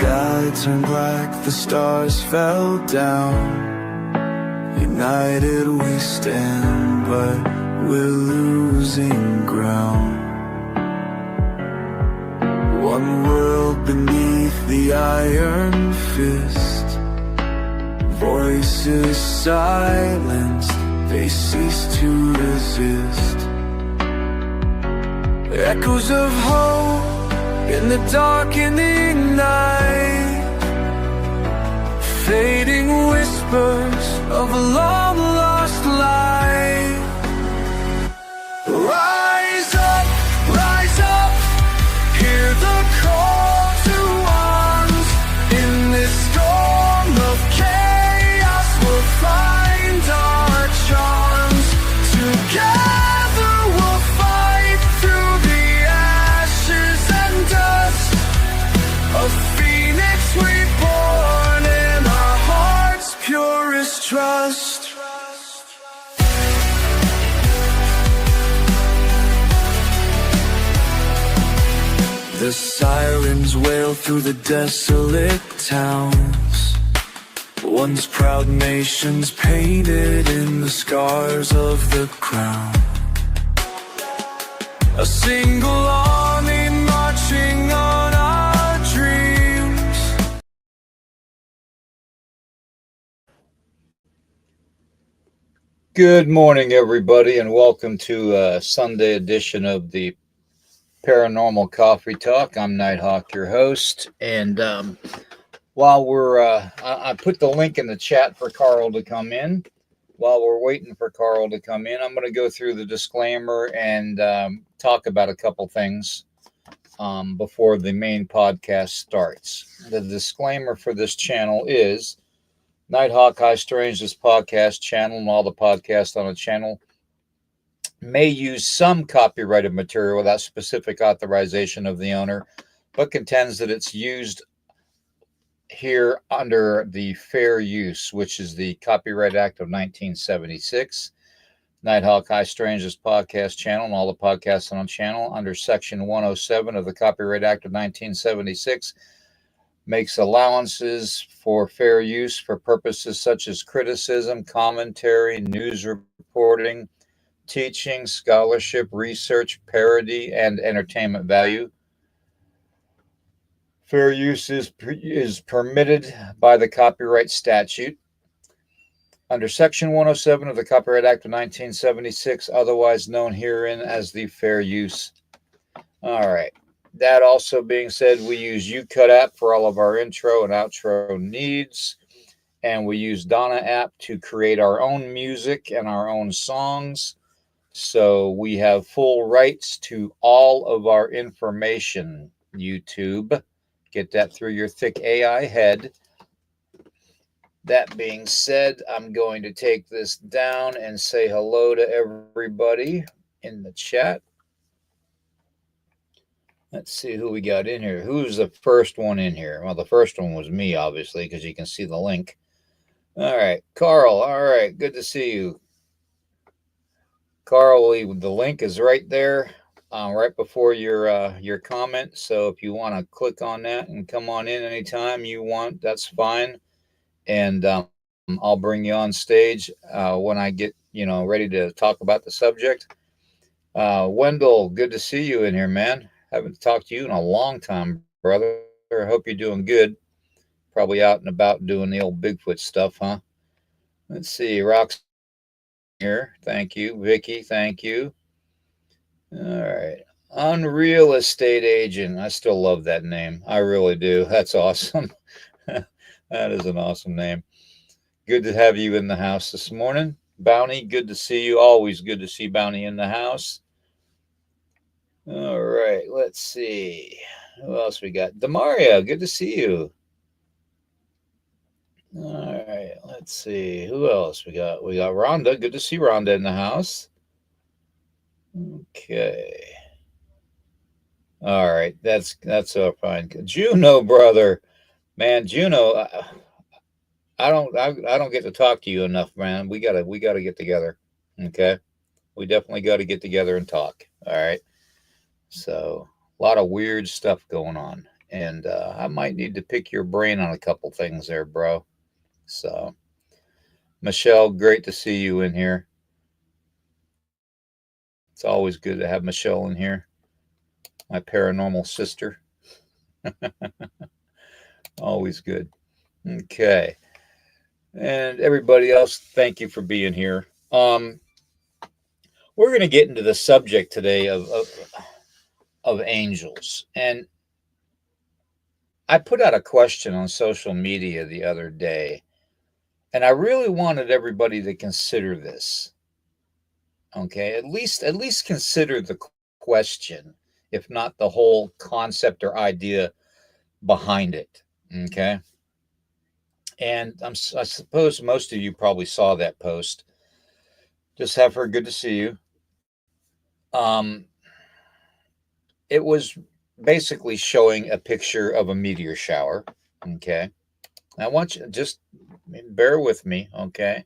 sky turned black, the stars fell down. United we stand, but we're losing ground. One world beneath the iron fist. Voices silenced, they cease to resist. Echoes of hope in the darkening night. Fading whispers of a long lost life. Rise up, hear the call to arms. In this storm of chaos we'll find our charms. Together we'll fight through the ashes and dust. A phoenix reborn in our hearts' purest trust. The sirens wail through the desolate towns. Once proud nations painted in the scars of the crown. A single army marching on our dreams. Good morning, everybody, and welcome to a Sunday edition of the Paranormal Coffee Talk. I'm Nighthawk, your host, and while we're I put the link in the chat for Carl to come in. While we're waiting for Carl to come in, I'm going to go through the disclaimer and talk about a couple things before the main podcast starts. The disclaimer for this channel is Nighthawk High Strange, this podcast channel, and all the podcasts on the channel may use some copyrighted material without specific authorization of the owner, but contends that it's used here under the fair use, which is the Copyright Act of 1976. Nighthawk High Strange, this podcast channel, and all the podcasts on the channel under Section 107 of the Copyright Act of 1976 makes allowances for fair use for purposes such as criticism, commentary, news reporting, teaching, scholarship, research, parody, and entertainment value. Fair use is permitted by the copyright statute under Section 107 of the Copyright Act of 1976, otherwise known herein as the Fair Use. All right. That also being said, we use UCut app for all of our intro and outro needs, and we use Donna app to create our own music and our own songs. So we have full rights to all of our information, YouTube. Get that through your thick AI head. That being said, I'm going to take this down and say hello to everybody in the chat. Let's see who we got in here. Who's the first one in here? Well, the first one was me, obviously, because you can see the link. All right, Carl. All right, good to see you. Carl, the link is right there, right before your comment. So if you want to click on that and come on in anytime you want, that's fine. And I'll bring you on stage when I get ready to talk about the subject. Wendell, good to see you in here, man. Haven't talked to you in a long time, brother. I hope you're doing good. Probably out and about doing the old Bigfoot stuff, huh? Let's see, Rox here. Thank you. Vicky, thank you. All right. Unreal Estate Agent. I still love that name. I really do. That's awesome. That is an awesome name. Good to have you in the house this morning. Bounty, good to see you. Always good to see Bounty in the house. All right. Let's see. Who else we got? Demaria, good to see you. All right, let's see. Who else we got? We got Rhonda. Good to see Rhonda in the house. Okay. All right, that's fine. Juno, brother, man, Juno. I don't get to talk to you enough, man. We gotta get together. Okay, we definitely got to get together and talk. All right. So a lot of weird stuff going on, and I might need to pick your brain on a couple things there, bro. So, Michelle, great to see you in here. It's always good to have Michelle in here, my paranormal sister. Always good. Okay. And everybody else, thank you for being here. We're going to get into the subject today of angels. And I put out a question on social media the other day, and I really wanted everybody to consider this. Okay, at least consider the question, if not the whole concept or idea behind it. Okay, and I suppose most of you probably saw that post. Just have her. Good to see you. Um, it was basically showing a picture of a meteor shower. Okay, I want you just bear with me. Okay,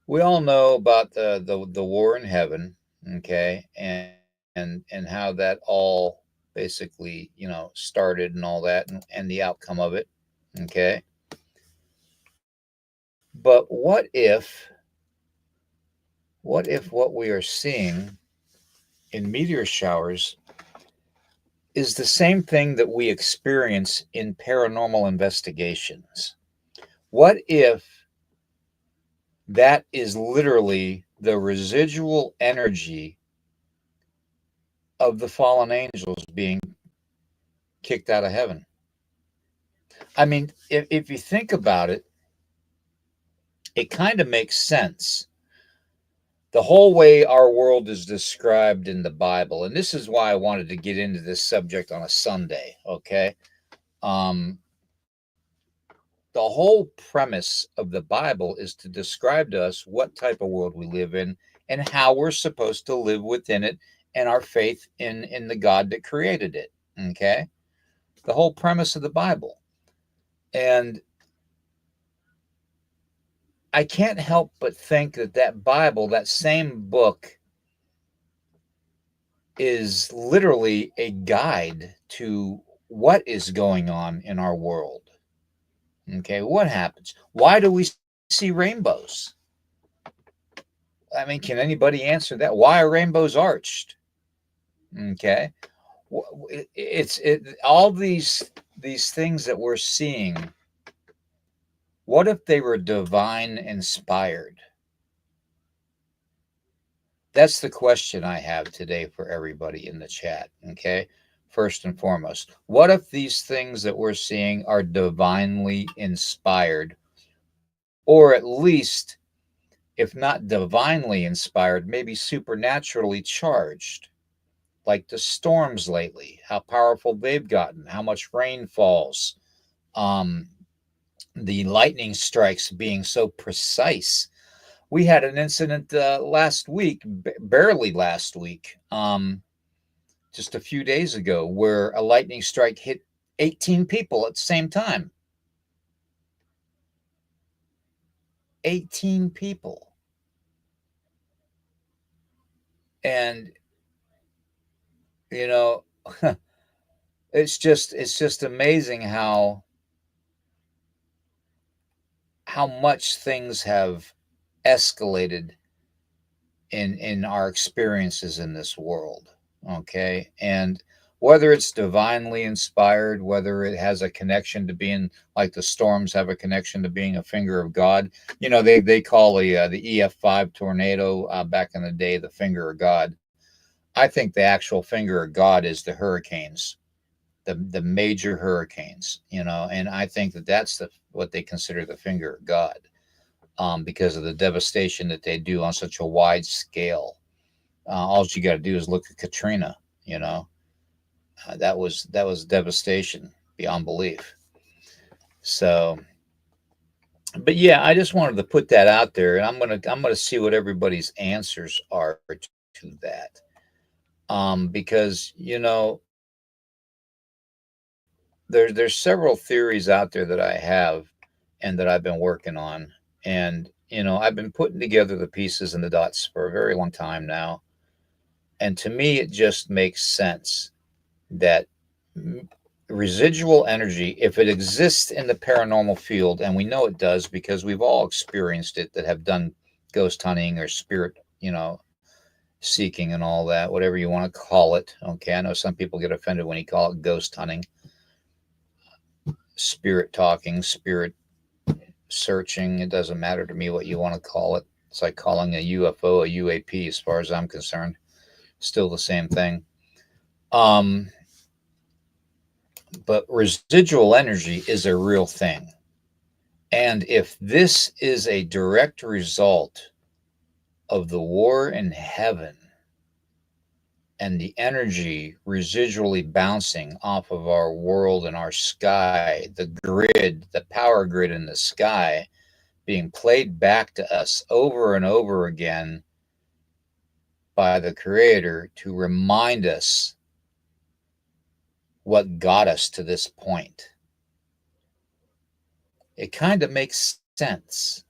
we all know about the war in heaven. Okay, and how that all basically started and all that, and the outcome of it. Okay, but what if what we are seeing in meteor showers is the same thing that we experience in paranormal investigations? What if that is literally the residual energy of the fallen angels being kicked out of heaven? I mean, if you think about it, it kind of makes sense. The whole way our world is described in the Bible, and this is why I wanted to get into this subject on a Sunday, okay? Um, the whole premise of the Bible is to describe to us what type of world we live in and how we're supposed to live within it, and our faith in the God that created it, okay? The whole premise of the Bible. And I can't help but think that Bible, that same book, is literally a guide to what is going on in our world. Okay, what happens? Why do we see rainbows? I mean, can anybody answer that? Why are rainbows arched? Okay, all these things that we're seeing. What if they were divine inspired? That's the question I have today for everybody in the chat. Okay, first and foremost, what if these things that we're seeing are divinely inspired, or at least, if not divinely inspired, maybe supernaturally charged, like the storms lately, how powerful they've gotten, how much rain falls, um, the lightning strikes being so precise. We had an incident last week, barely last week, just a few days ago, where a lightning strike hit 18 people at the same time. 18 people. And you know, it's just amazing how much things have escalated in our experiences in this world. Okay, and whether it's divinely inspired, whether it has a connection to being like the storms have a connection to being a finger of God. They call the EF5 tornado back in the day the finger of God. I think the actual finger of God is the hurricanes, the major hurricanes, and I think that's what they consider the finger of God, because of the devastation that they do on such a wide scale. All you got to do is look at Katrina. That was devastation beyond belief. So, but yeah, I just wanted to put that out there, and I'm gonna see what everybody's answers are to that, because there's several theories out there that I have and that I've been working on, and I've been putting together the pieces and the dots for a very long time now, and to me it just makes sense that residual energy, if it exists in the paranormal field, and we know it does because we've all experienced it that have done ghost hunting or spirit, seeking and all that, whatever you want to call it. Okay, I know some people get offended when you call it ghost hunting, spirit talking, spirit searching. It doesn't matter to me what you want to call it. It's like calling a UFO a UAP as far as I'm concerned. Still the same thing. But residual energy is a real thing. And if this is a direct result of the war in heaven and the energy residually bouncing off of our world and our sky, the grid, the power grid in the sky being played back to us over and over again by the Creator to remind us what got us to this point. It kind of makes sense.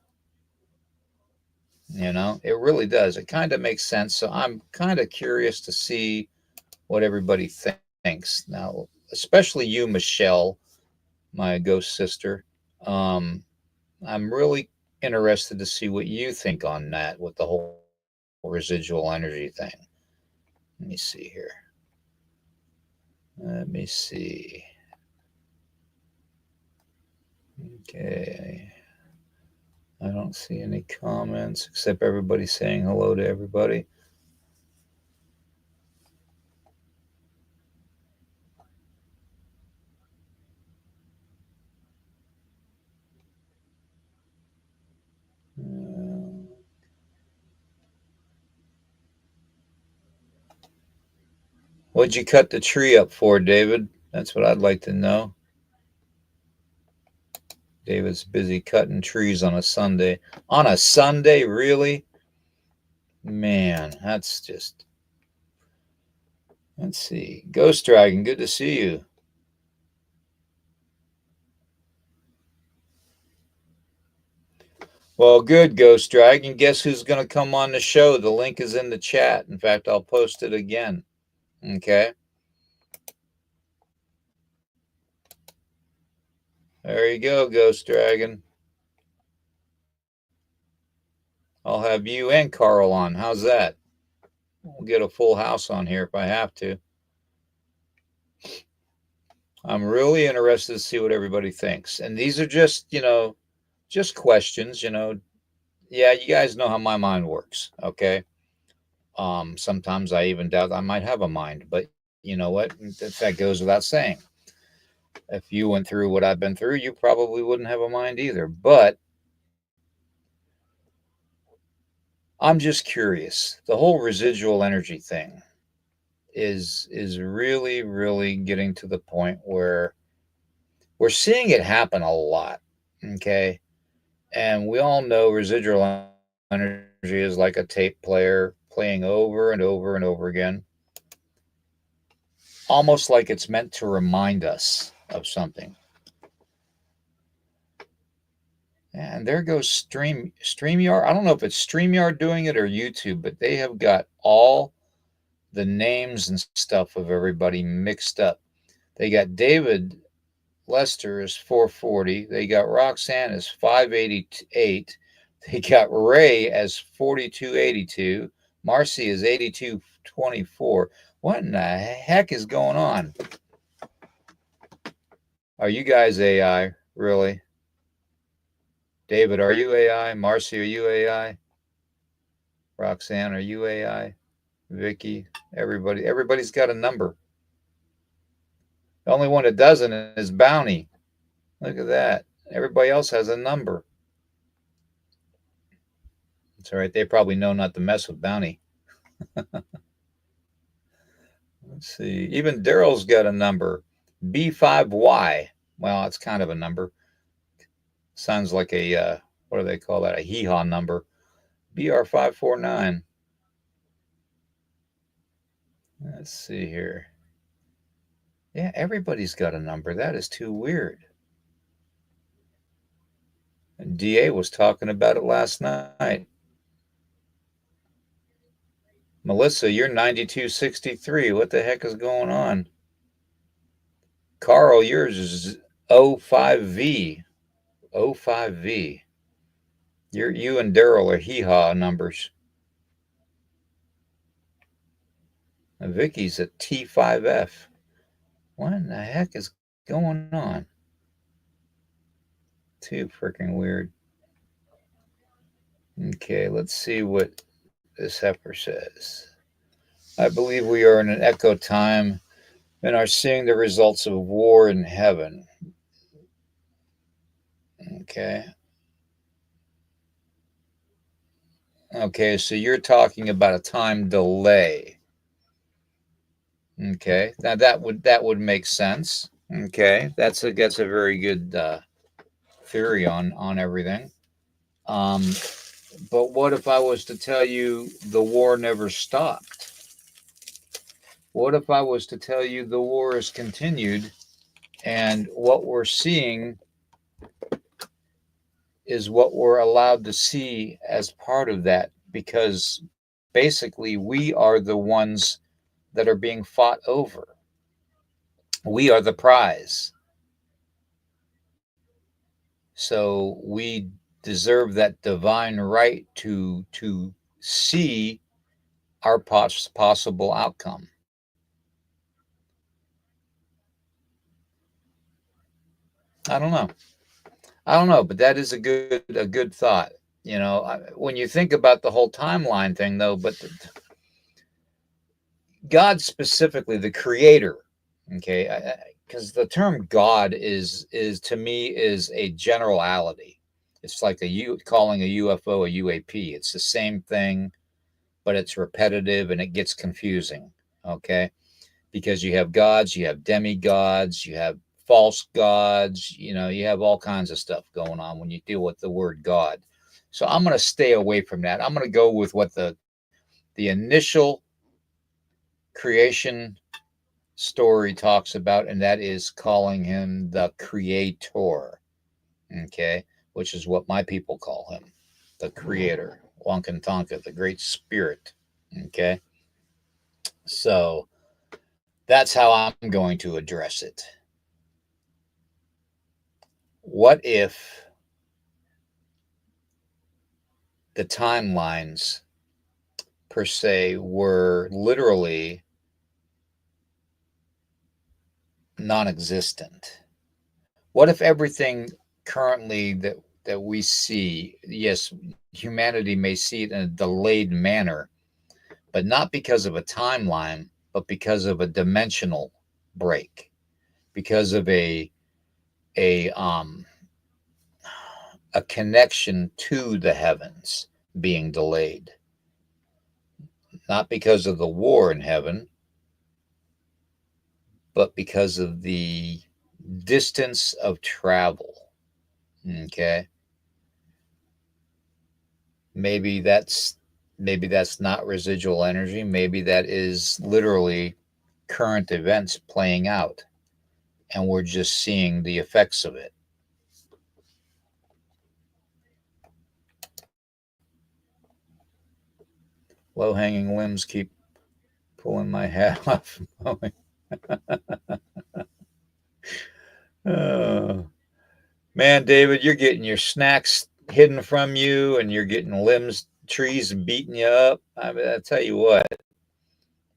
It really does. It kind of makes sense. So I'm kind of curious to see what everybody thinks now, especially you, Michelle, my ghost sister. I'm really interested to see what you think on that with the whole residual energy thing. Let me see here. Let me see. Okay. I don't see any comments except everybody saying hello to everybody. What'd you cut the tree up for, David? That's what I'd like to know. David's busy cutting trees on a Sunday. On a Sunday, really? Man, that's just... Let's see. Ghost Dragon, good to see you. Well, good, Ghost Dragon. Guess who's going to come on the show? The link is in the chat. In fact, I'll post it again. Okay. There you go, Ghost Dragon. I'll have you and Carl on. How's that? We'll get a full house on here if I have to. I'm really interested to see what everybody thinks. And these are just, just questions, Yeah, you guys know how my mind works, okay? Sometimes I even doubt I might have a mind, but you know what? That goes without saying. If you went through what I've been through, you probably wouldn't have a mind either. But I'm just curious. The whole residual energy thing is really, really getting to the point where we're seeing it happen a lot. Okay. And we all know residual energy is like a tape player playing over and over and over again, almost like it's meant to remind us of something. And there goes StreamYard. I don't know if it's StreamYard doing it or YouTube, but they have got all the names and stuff of everybody mixed up. They got David Lester is 440. They got Roxanne as 588. They got Ray as 4282. Marcy is 8224. What in the heck is going on? Are you guys AI? Really? David, are you AI? Marcy, are you AI? Roxanne, are you AI? Vicky, everybody's got a number. The only one that doesn't is Bounty. Look at that. Everybody else has a number. It's all right. They probably know not to mess with Bounty. Let's see. Even Daryl's got a number. B5Y. Well, it's kind of a number. Sounds like a, what do they call that? A hee-haw number. BR549. Let's see here. Yeah, everybody's got a number. That is too weird. And DA was talking about it last night. Melissa, you're 9263. What the heck is going on? Carl, yours is O5V. O5V. You and Daryl are hee-haw numbers. And Vicky's at T5F. What in the heck is going on? Too freaking weird. Okay, let's see what this heifer says. I believe we are in an echo time and are seeing the results of war in heaven. Okay. Okay, so you're talking about a time delay. Okay, now that would make sense. Okay, that's a very good theory on everything. Um, but what if I was to tell you the war never stopped? What if I was to tell you the war has continued, and what we're seeing is what we're allowed to see as part of that? Because basically, we are the ones that are being fought over. We are the prize. So we deserve that divine right to see our possible outcome. I don't know. I don't know, but that is a good thought. You know, when you think about the whole timeline thing, though, but God specifically, the Creator, okay, because the term God is to me is a generality. It's like calling a UFO a UAP. It's the same thing, but it's repetitive and it gets confusing. Okay, because you have gods, you have demigods, you have false gods, you have all kinds of stuff going on when you deal with the word God. So I'm going to stay away from that. I'm going to go with what the initial creation story talks about, and that is calling him the Creator. Okay, which is what my people call him, the Creator, Wankantanka, the Great Spirit. Okay, so that's how I'm going to address it. What if the timelines per se were literally non-existent? What if everything currently that we see, yes, humanity may see it in a delayed manner, but not because of a timeline, but because of a dimensional break, because of a connection to the heavens being delayed, not because of the war in heaven, but because of the distance of travel. Okay, maybe that's not residual energy. Maybe that is literally current events playing out, and we're just seeing the effects of it. Low hanging limbs keep pulling my hat off. Oh, man, David, you're getting your snacks hidden from you, and you're getting limbs, trees beating you up. I mean, I tell you what,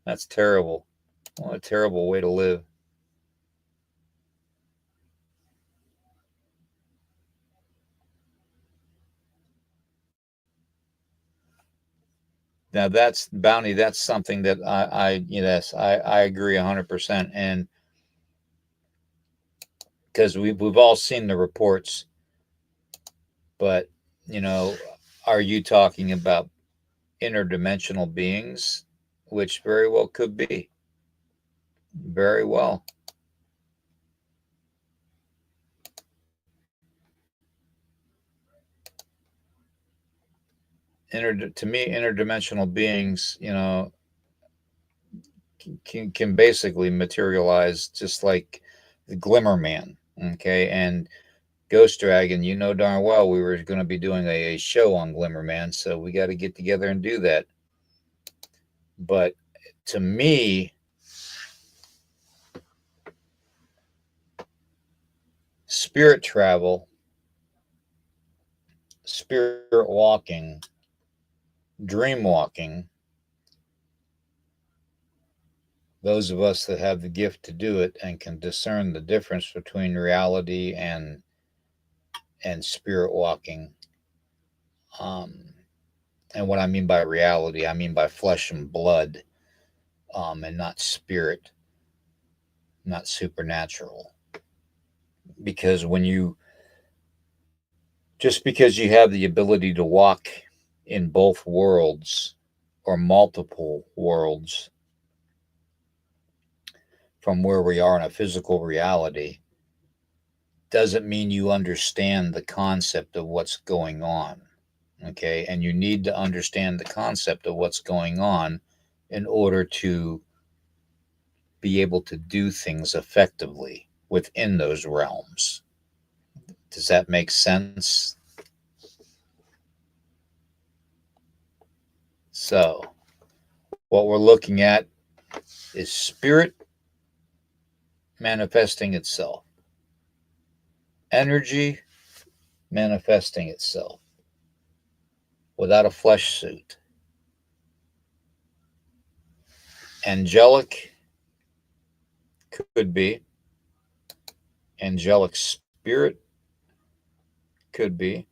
that's terrible. What a terrible way to live. Now that's bounty. That's something that I agree 100%. And because we've all seen the reports, but you know, are you talking about interdimensional beings, which very well could be, very well. To me, interdimensional beings, can basically materialize just like the Glimmer Man. Okay, and Ghost Dragon, you know darn well we were going to be doing a show on Glimmer Man, so we got to get together and do that. But to me, spirit travel, spirit walking, dream walking, those of us that have the gift to do it and can discern the difference between reality and spirit walking. And what I mean by reality, I mean by flesh and blood, and not spirit, not supernatural. Because just because you have the ability to walk in both worlds or multiple worlds from where we are in a physical reality, doesn't mean you understand the concept of what's going on. Okay. And you need to understand the concept of what's going on in order to be able to do things effectively within those realms. Does that make sense? So, what we're looking at is spirit manifesting itself, energy manifesting itself without a flesh suit, angelic could be, angelic spirit could be,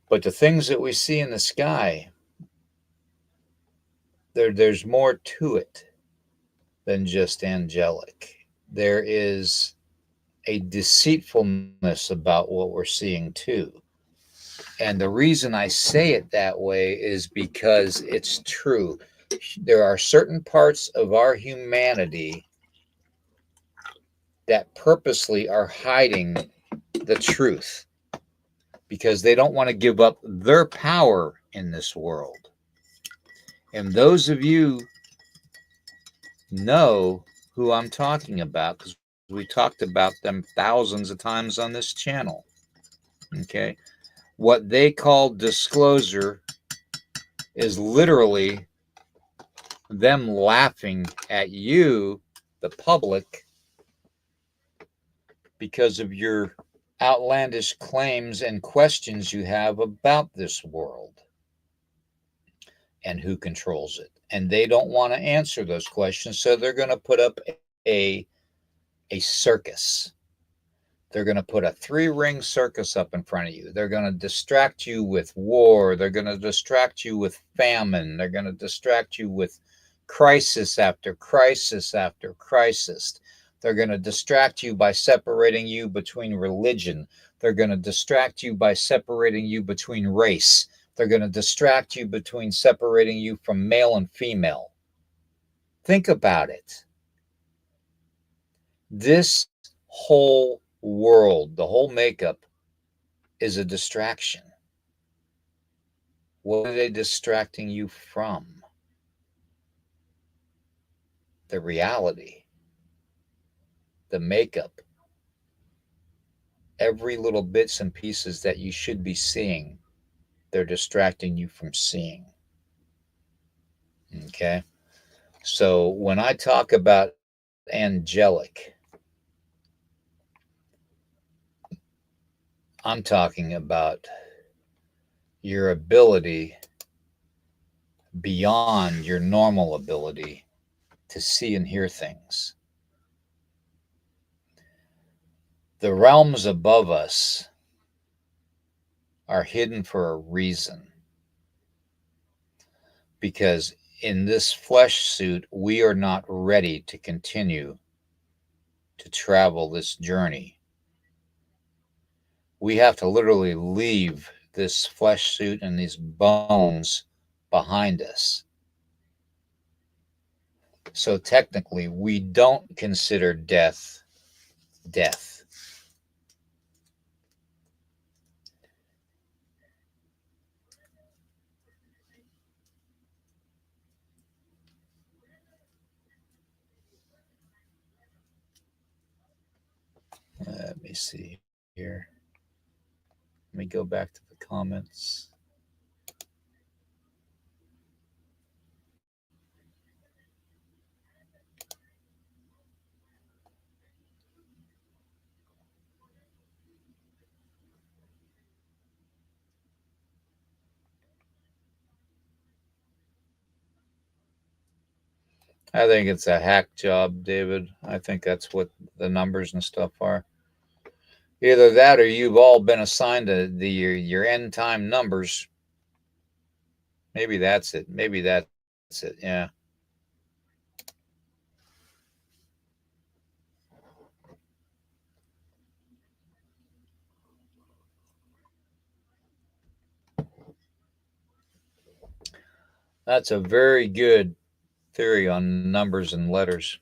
but the things that we see in the sky, there's more to it than just angelic. There is a deceitfulness about what we're seeing too. And the reason I say it that way is because it's true. There are certain parts of our humanity that purposely are hiding the truth because they don't want to give up their power in this world. And those of you know who I'm talking about because we talked about them thousands of times on this channel. Okay. What they call disclosure is literally them laughing at you, the public, because of your outlandish claims and questions you have about this world and who controls it. And they don't want to answer those questions, so they're going to put up a circus. They're going to put a 3-ring circus up in front of you. They're going to distract you with war. They're going to distract you with famine. They're going to distract you with crisis after crisis after crisis. They're going to distract you by separating you between religion. They're going to distract you by separating you between race. They're going to distract you between separating you from male and female. Think about it. This whole world, the whole makeup, is a distraction. What are they distracting you from? The reality, the makeup, every little bits and pieces that you should be seeing, they're distracting you from seeing. Okay? So when I talk about angelic, I'm talking about your ability beyond your normal ability to see and hear things. The realms above us are hidden for a reason. Because in this flesh suit, we are not ready to continue to travel this journey. We have to literally leave this flesh suit and these bones behind us. So technically, we don't consider death death. Let me see here. Let me go back to the comments. I think it's a hack job, David. I think that's what the numbers and stuff are. Either that or you've all been assigned your end time numbers. Maybe that's it. Maybe that's it. Yeah. That's a very good theory on numbers and letters.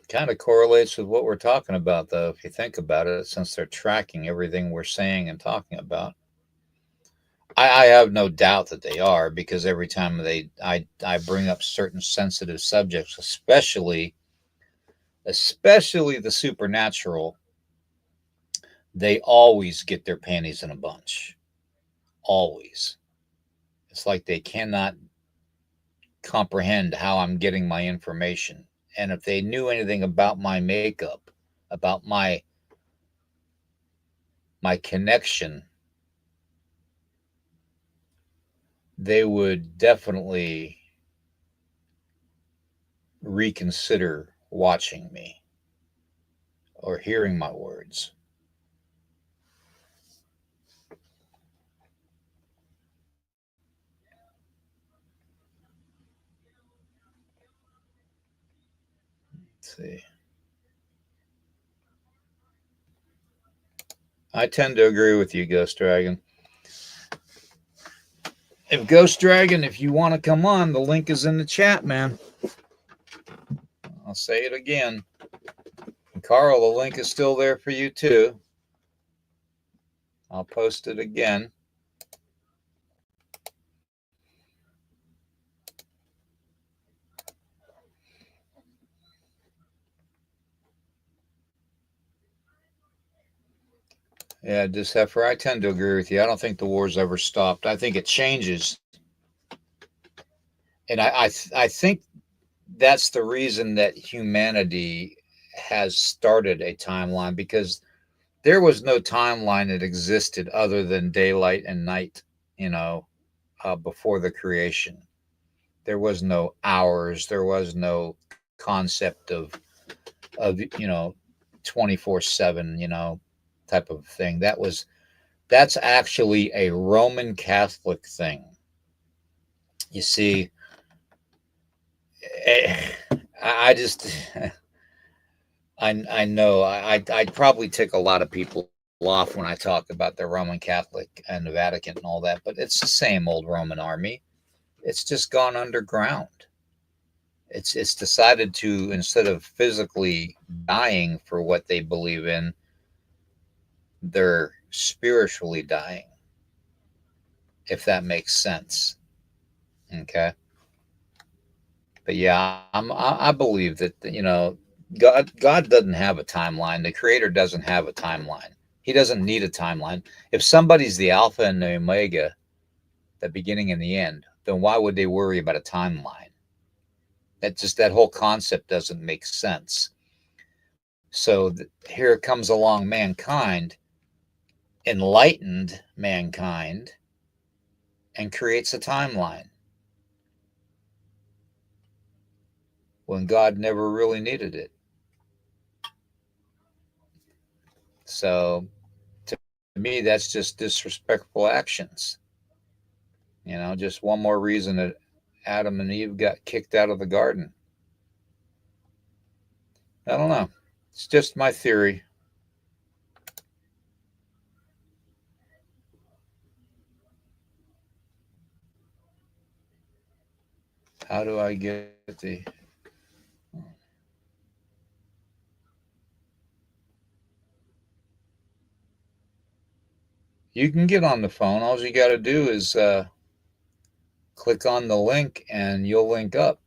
Kind of correlates with what we're talking about, though, if you think about it, since they're tracking everything we're saying and talking about. I have no doubt that they are, because every time I bring up certain sensitive subjects, especially the supernatural, they always get their panties in a bunch. Always. It's like they cannot comprehend how I'm getting my information. And if they knew anything about my makeup, about my connection, they would definitely reconsider watching me or hearing my words. Let's see. I tend to agree with you, Ghost Dragon. If Ghost Dragon, if you want to come on, the link is in the chat, man. I'll say it again. And Carl, the link is still there for you too. I'll post it again. Yeah, Disheffer, I tend to agree with you. I don't think the war's ever stopped. I think it changes. And I think that's the reason that humanity has started a timeline, because there was no timeline that existed other than daylight and night, before the creation. There was no hours. There was no concept of 24/7, type of thing. That's actually a Roman Catholic thing. You see, I just I know I'd probably tick a lot of people off when I talk about the Roman Catholic and the Vatican and all that, but it's the same old Roman army. It's just gone underground. It's decided to, instead of physically dying for what they believe in, they're spiritually dying, if that makes sense. Okay. But yeah, I believe that God doesn't have a timeline. The Creator doesn't have a timeline. He doesn't need a timeline. If somebody's the Alpha and the Omega, the beginning and the end, then why would they worry about a timeline? That whole concept doesn't make sense. So here comes along mankind, enlightened mankind, and creates a timeline when God never really needed it. So to me, that's just disrespectful actions. Just one more reason that Adam and Eve got kicked out of the garden. I don't know. It's just my theory. How do I get the. You can get on the phone. All you got to do is click on the link and you'll link up.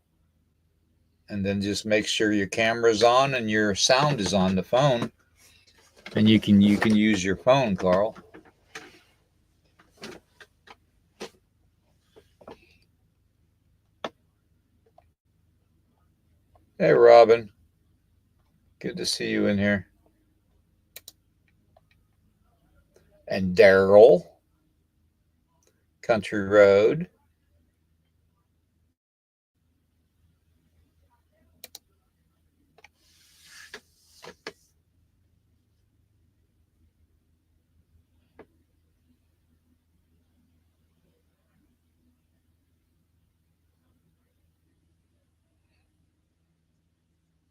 And then just make sure your camera's on and your sound is on the phone. And you can use your phone, Carl. Hey, Robin. Good to see you in here. And Daryl. Country Road.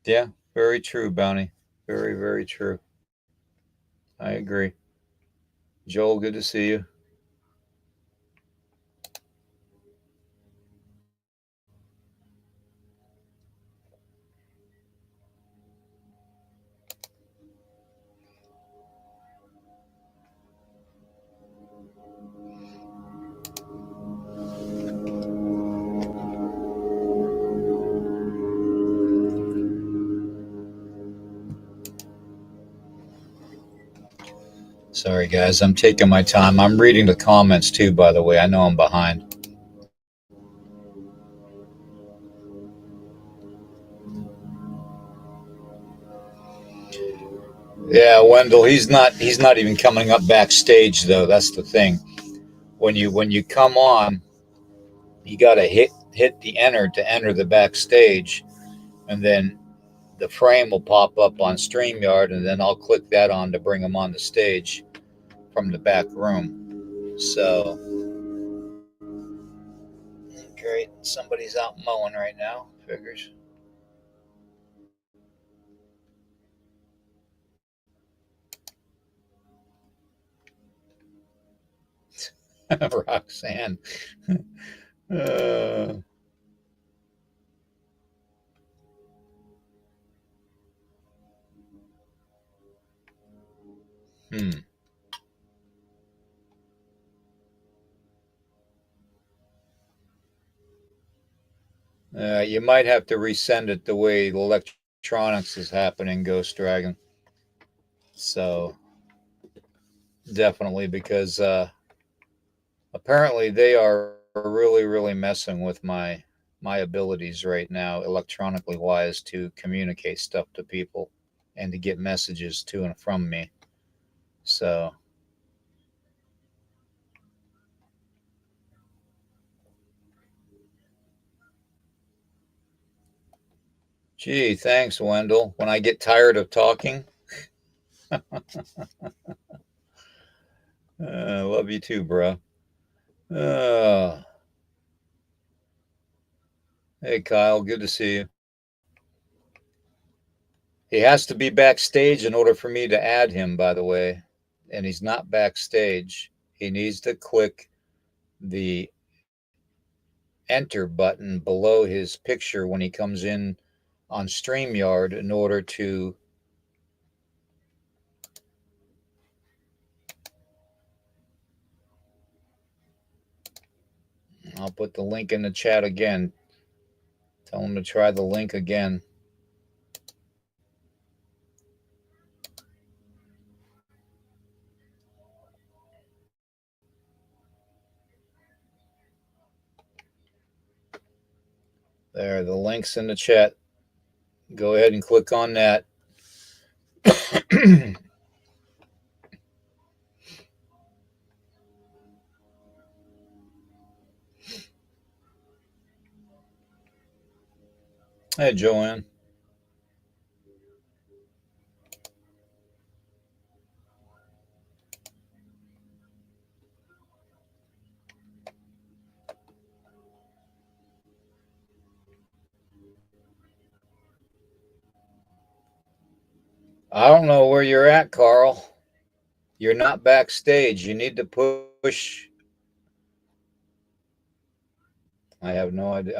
Yeah, very true, Bounty. Very, very true. I agree. Joel, good to see you. Sorry, guys. I'm taking my time. I'm reading the comments too, by the way. I know I'm behind. Yeah, Wendell, he's not even coming up backstage though. That's the thing. When you come on, you got to hit the enter to enter the backstage, and then the frame will pop up on StreamYard, and then I'll click that on to bring him on the stage from the back room. So great, somebody's out mowing right now. Figures. Roxanne. uh, hmm. You might have to resend it the way the electronics is happening, Ghost Dragon. So definitely, because apparently they are really, really messing with my abilities right now, electronically wise, to communicate stuff to people and to get messages to and from me. So, gee, thanks, Wendell. When I get tired of talking, love you too, bro. Uh, hey, Kyle, good to see you. He has to be backstage in order for me to add him, by the way. And he's not backstage. He needs to click the enter button below his picture when he comes in on StreamYard in order to. I'll put the link in the chat again. Tell him to try the link again. There, the link's in the chat. Go ahead and click on that. Hey, Joanne. I don't know where you're at, Carl. You're not backstage. You need to push. I have no idea.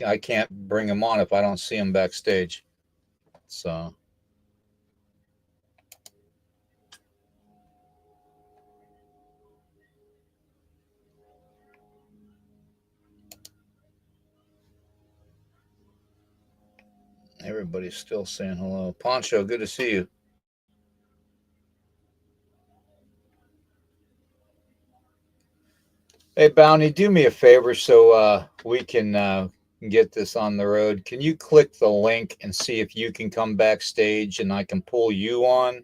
I can't bring him on if I don't see him backstage. So everybody's still saying hello. Poncho, good to see you. Hey, Bounty, do me a favor so we can get this on the road. Can you click the link and see if you can come backstage and I can pull you on?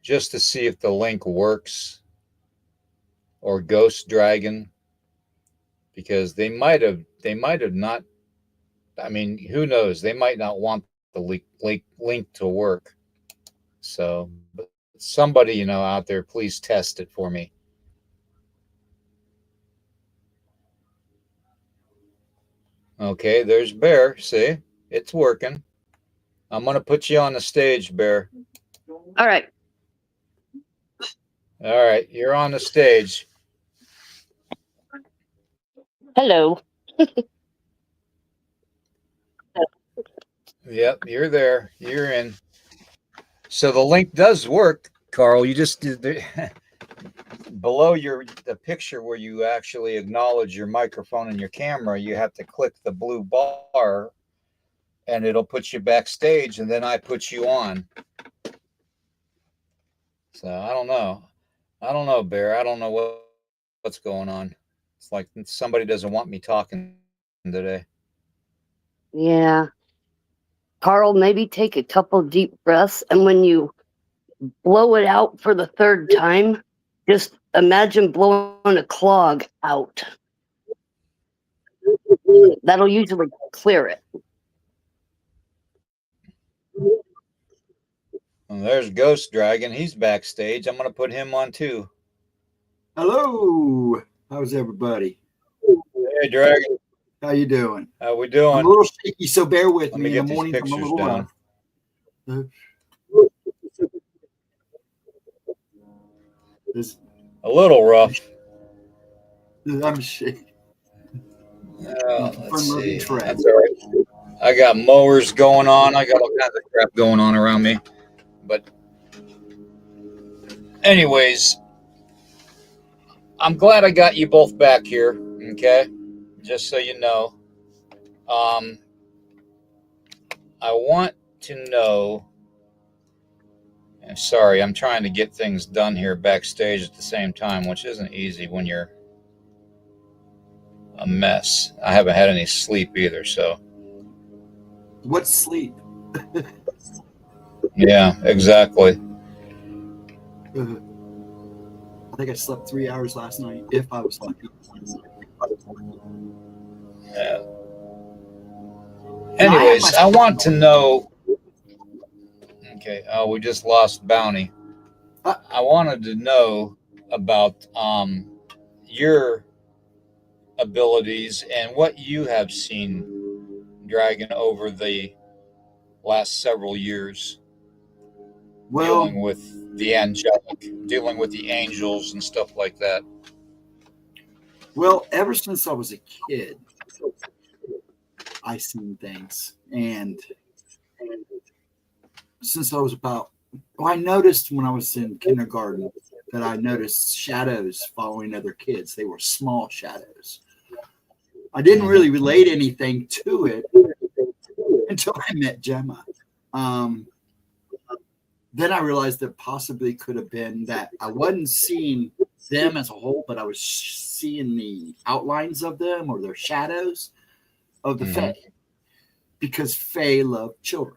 Just to see if the link works, or Ghost Dragon, because they might have not. I mean, who knows? They might not want the link to work. So, but somebody out there, please test it for me. Okay, there's Bear. See, it's working. I'm going to put you on the stage, Bear. All right. All right, you're on the stage. Hello. Yep, you're there. You're in. So the link does work, Carl. You just below the picture where you actually acknowledge your microphone and your camera, you have to click the blue bar, and it'll put you backstage, and then I put you on. So I don't know. I don't know, Bear. I don't know what's going on. It's like somebody doesn't want me talking today. Yeah. Carl, maybe take a couple deep breaths. And when you blow it out for the third time, just imagine blowing a clog out. That'll usually clear it. Well, there's Ghost Dragon. He's backstage. I'm going to put him on too. Hello. How's everybody? Hey, Dragon. How you doing? How we doing? I'm a little shaky, so bear with Let me. me In get the morning, these I'm a pictures little down. A little rough. I'm shaky. Let's see. That's all right. I got mowers going on. I got all kinds of crap going on around me. But anyways, I'm glad I got you both back here. Okay, just so you know, I want to know. And sorry, I'm trying to get things done here backstage at the same time, which isn't easy when you're a mess. I haven't had any sleep either, so. What's sleep? Yeah, exactly. I think I slept 3 hours last night, if I was lucky. Yeah. Anyways, I want to know. Okay. Oh, we just lost Bounty. I wanted to know about your abilities and what you have seen, Dragon, over the last several years. Well, dealing with the angelic, dealing with the angels and stuff like that. Well, ever since I was a kid, I've seen things. And since I was I noticed when I was in kindergarten that I noticed shadows following other kids. They were small shadows. I didn't really relate anything to it until I met Gemma. Then I realized that possibly could have been that I wasn't seeing them as a whole, but I was seeing the outlines of them or their shadows of the Fae, because Fae love children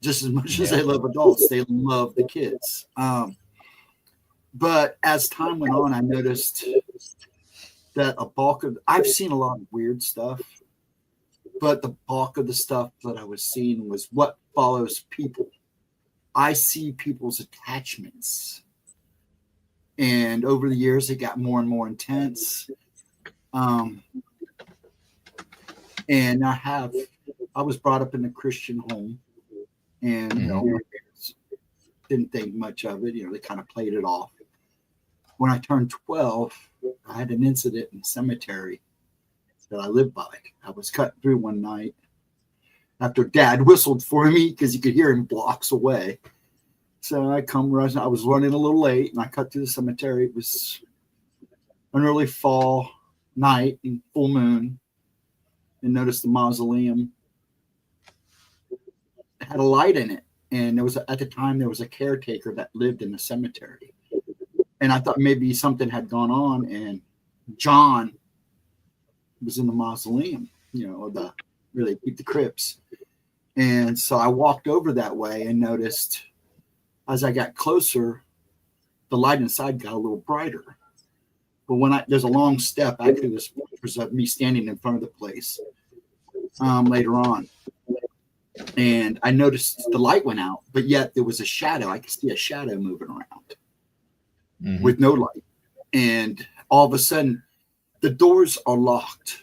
just as much as they love adults. They love the kids. But as time went on, I noticed that I've seen a lot of weird stuff, but the bulk of the stuff that I was seeing was what follows people. I see people's attachments. And over the years, it got more and more intense. And I was brought up in a Christian home, and my parents didn't think much of it. They kind of played it off. When I turned 12, I had an incident in the cemetery that I lived by. I was cut through one night after Dad whistled for me because you could hear him blocks away. So I come rushing. I was running a little late, and I cut through the cemetery. It was an early fall night and full moon, and noticed the mausoleum had a light in it. And at the time there was a caretaker that lived in the cemetery, and I thought maybe something had gone on, and John was in the mausoleum, where they keep the crypts. And so I walked over that way and noticed, as I got closer, the light inside got a little brighter. But there's a long step, actually this was of me standing in front of the place later on. And I noticed the light went out, but yet there was a shadow. I could see a shadow moving around with no light. And all of a sudden, the doors are locked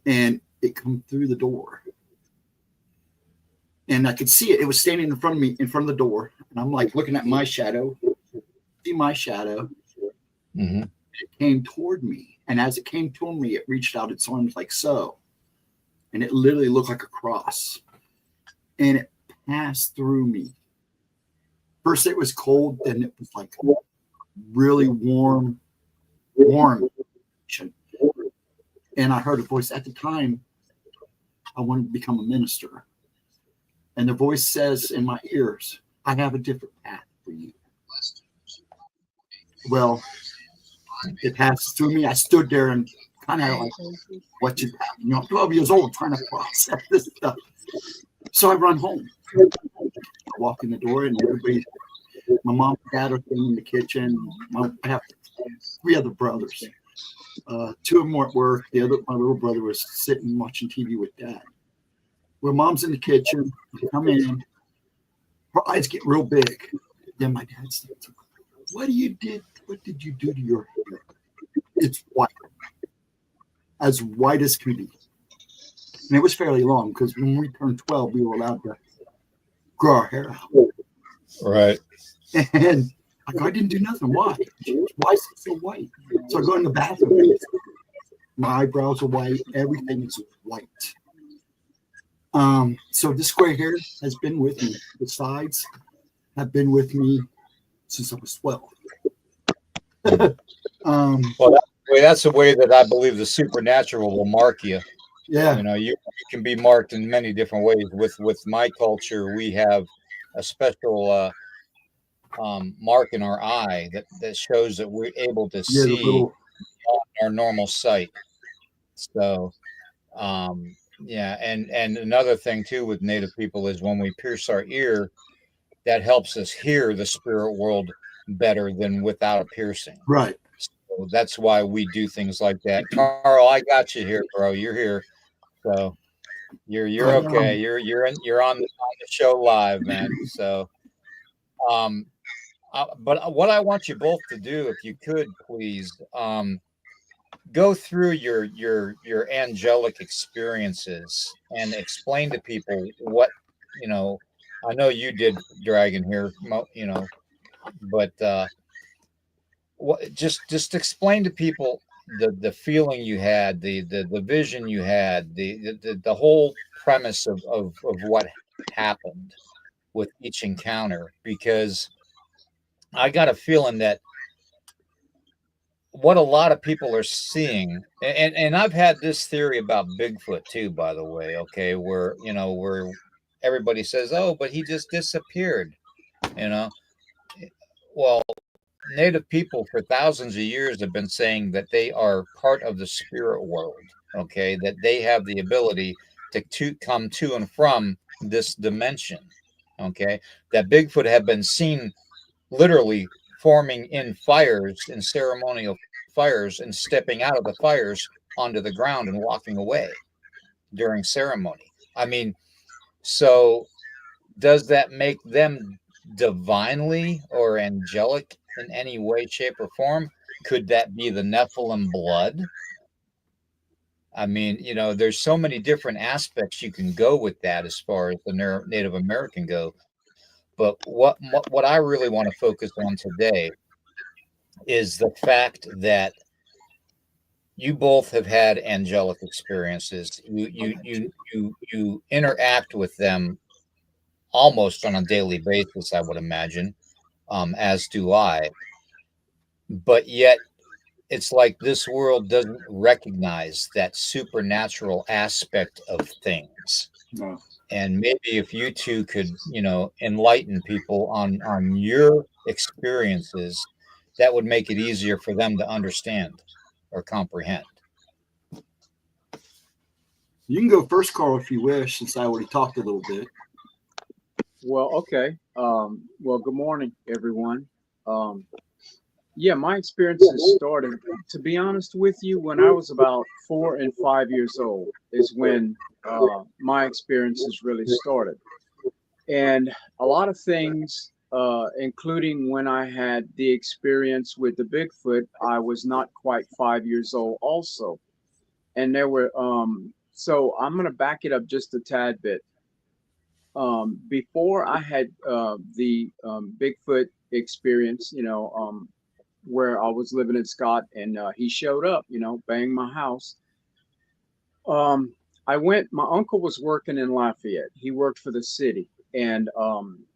and it come through the door. And I could see it. It was standing in front of me, in front of the door. And I'm like looking at my shadow, see my shadow. Mm-hmm. It came toward me. And as it came toward me, it reached out its arms like so. And it literally looked like a cross. And it passed through me. First it was cold, then it was like really warm. And I heard a voice at the time. I wanted to become a minister. And the voice says in my ears, I have a different path for you. Well, it passed through me. I stood there and kind of like, what just happened? You know, I'm 12 years old trying to process this stuff. So I run home. I walk in the door and everybody, my mom and dad are in the kitchen. I have 3 other brothers. 2 of them were at work. My little brother was sitting watching TV with dad. Well, mom's in the kitchen. I come in. Her eyes get real big. Then my dad says, what did you do to your hair? It's white. As white as can be. And it was fairly long because when we turned 12, we were allowed to grow our hair out. Right. And I didn't do nothing. Why? Why is it so white? So I go in the bathroom. My eyebrows are white. Everything is white. So this gray hair has been with me. The sides have been with me since I was 12. Well, that's the way that I believe the supernatural will mark you. Yeah. You know, you can be marked in many different ways. With my culture, we have a special mark in our eye that shows that we're able to see our normal sight. So, yeah, and another thing too with Native people is when we pierce our ear, that helps us hear the spirit world better than without a piercing. Right. So that's why we do things like that. Carl, I got you here, bro. You're here, so you're okay. You're on the show live, man. So, but what I want you both to do, if you could, please, go through your angelic experiences and explain to people what, you know, I know you did, Dragon, here, you know, but what just explain to people the feeling you had, the vision you had, the whole premise of what happened with each encounter, because I got a feeling that what a lot of people are seeing, and I've had this theory about Bigfoot too, by the way, okay, where, you know, where everybody says, oh, but he just disappeared, you know. Well, Native people for thousands of years have been saying that they are part of the spirit world, okay, that they have the ability to come to and from this dimension, okay, that Bigfoot have been seen literally forming in fires, in ceremonial fires, and stepping out of the fires onto the ground and walking away during ceremony. I mean, so does that make them divinely or angelic in any way, shape, or form? Could that be the Nephilim blood? I mean, you know, there's so many different aspects you can go with that as far as the Native American go. But what I really want to focus on today is the fact that you both have had angelic experiences. You interact with them almost on a daily basis, I would imagine, as do I. But yet, it's like this world doesn't recognize that supernatural aspect of things. No. And maybe if you two could, you know, enlighten people on your experiences, that would make it easier for them to understand or comprehend. You can go first, Carl, if you wish, since I already talked a little bit. Well, okay. Well, good morning, everyone. Yeah, my experiences started, to be honest with you, when I was about 4 and 5 years old is when my experiences really started. And a lot of things, including when I had the experience with the Bigfoot, I was not quite 5 years old also. and there were so I'm going to back it up just a tad bit. Before I had the Bigfoot experience, where I was living in Scott, and he showed up, banged my house. I went. My uncle was working in Lafayette. He worked for the city, and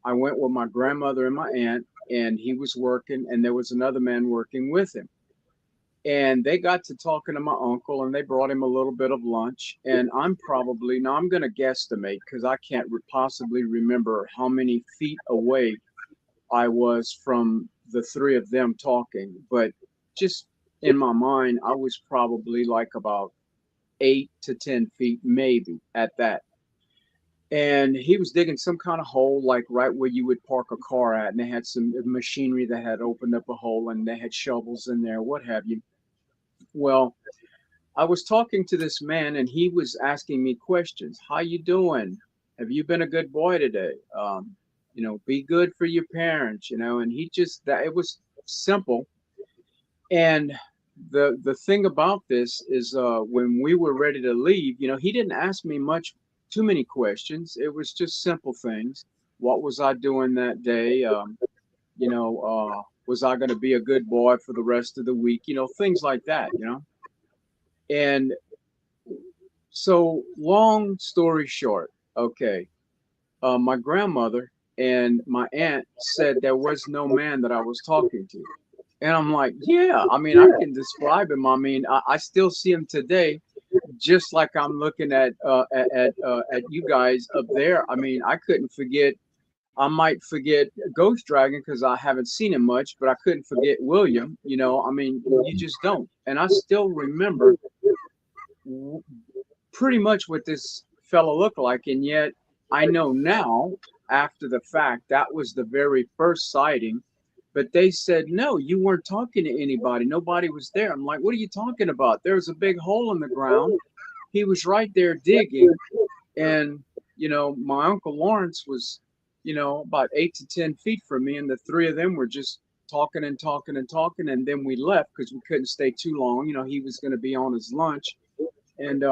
I went with my grandmother and my aunt, and he was working, and there was another man working with him. And they got to talking to my uncle, and they brought him a little bit of lunch. And I'm going to guesstimate because I can't possibly remember how many feet away I was from the three of them talking. But just in my mind, I was probably like about 8 to 10 feet, maybe at that. And he was digging some kind of hole, like right where you would park a car at. And they had some machinery that had opened up a hole, and they had shovels in there, what have you. Well, I was talking to this man, and he was asking me questions. How you doing? Have you been a good boy today? Be good for your parents, and he just, that it was simple. And the thing about this is when we were ready to leave, he didn't ask me too many questions. It was just simple things. What was I doing that day? Was I going to be a good boy for the rest of the week? Things like that, And so, long story short, okay, my grandmother and my aunt said there was no man that I was talking to. And I'm like, yeah, I mean, I can describe him. I mean, I still see him today, just like I'm looking at you guys up there. I mean, I couldn't forget. I might forget Ghost Dragon because I haven't seen him much, but I couldn't forget William. I mean, you just don't. And I still remember pretty much what this fellow looked like. And yet I know now, after the fact, that was the very first sighting. But they said, no, you weren't talking to anybody. Nobody was there. I'm like, what are you talking about? There's a big hole in the ground. He was right there digging. And, my Uncle Lawrence was, about 8 to 10 feet from me. And the three of them were just talking and talking and talking. And then we left because we couldn't stay too long. He was going to be on his lunch. And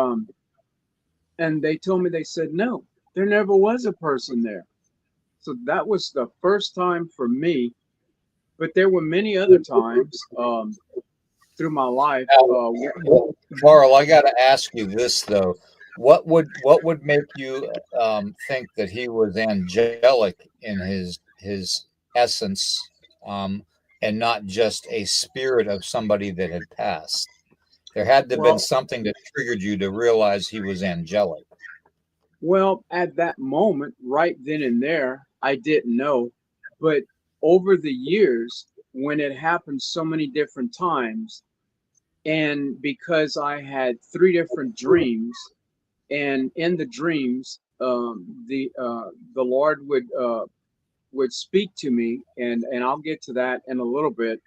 they told me, they said, no, there never was a person there. So that was the first time for me. But there were many other times through my life. Carl, I got to ask you this though: what would make you think that he was angelic in his essence, and not just a spirit of somebody that had passed? There had to have been something that triggered you to realize he was angelic. Well, at that moment, right then and there, I didn't know, but over the years, when it happened so many different times, and because I had 3 different dreams, and in the dreams, the Lord would speak to me, and I'll get to that in a little bit,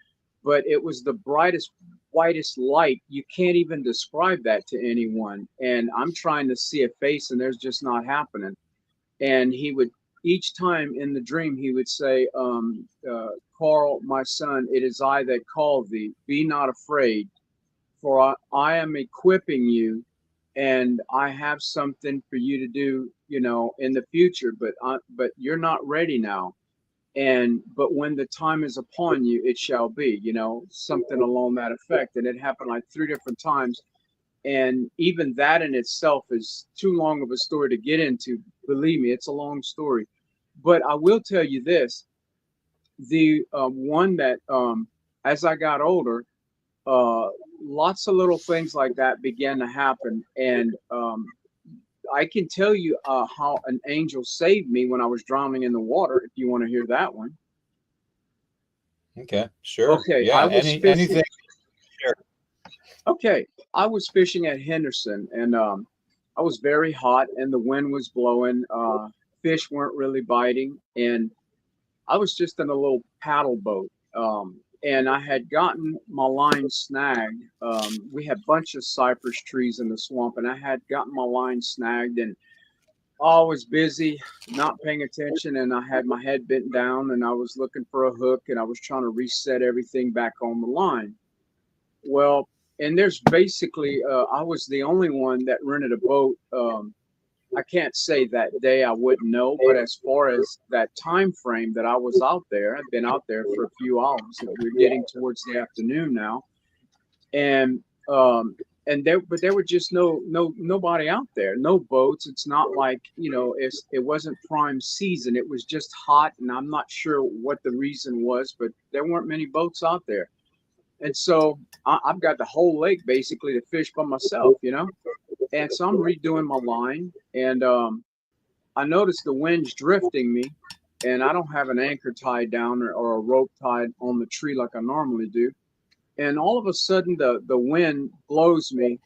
but it was the brightest, whitest light. You can't even describe that to anyone, and I'm trying to see a face, and there's just not happening. And he would, each time in the dream, he would say, Carl, my son, it is I that call thee. Be not afraid, for I am equipping you, and I have something for you to do, in the future, but you're not ready now. But when the time is upon you, it shall be, something along that effect. And it happened like 3 different times. And even that in itself is too long of a story to get into. Believe me, it's a long story. But I will tell you this, the one that as I got older, lots of little things like that began to happen. And I can tell you how an angel saved me when I was drowning in the water, if you want to hear that one. Okay, sure. Okay, yeah, anything. Sure. Okay, I was fishing at Henderson, and I was very hot, and the wind was blowing. Fish weren't really biting, and I was just in a little paddle boat. And I had gotten my line snagged. We had a bunch of cypress trees in the swamp, and I had gotten my line snagged, and I was busy, not paying attention, and I had my head bent down, and I was looking for a hook, and I was trying to reset everything back on the line. Well, and there's basically I was the only one that rented a boat. I can't say that day, I wouldn't know, but as far as that time frame that I was out there, I've been out there for a few hours. We're getting towards the afternoon now, and there were just nobody out there, no boats. It's not like, it wasn't prime season. It was just hot, and I'm not sure what the reason was, but there weren't many boats out there. And so I've got the whole lake basically to fish by myself, and so I'm redoing my line, and I noticed the wind's drifting me, and I don't have an anchor tied down or a rope tied on the tree like I normally do. And all of a sudden, the wind blows me,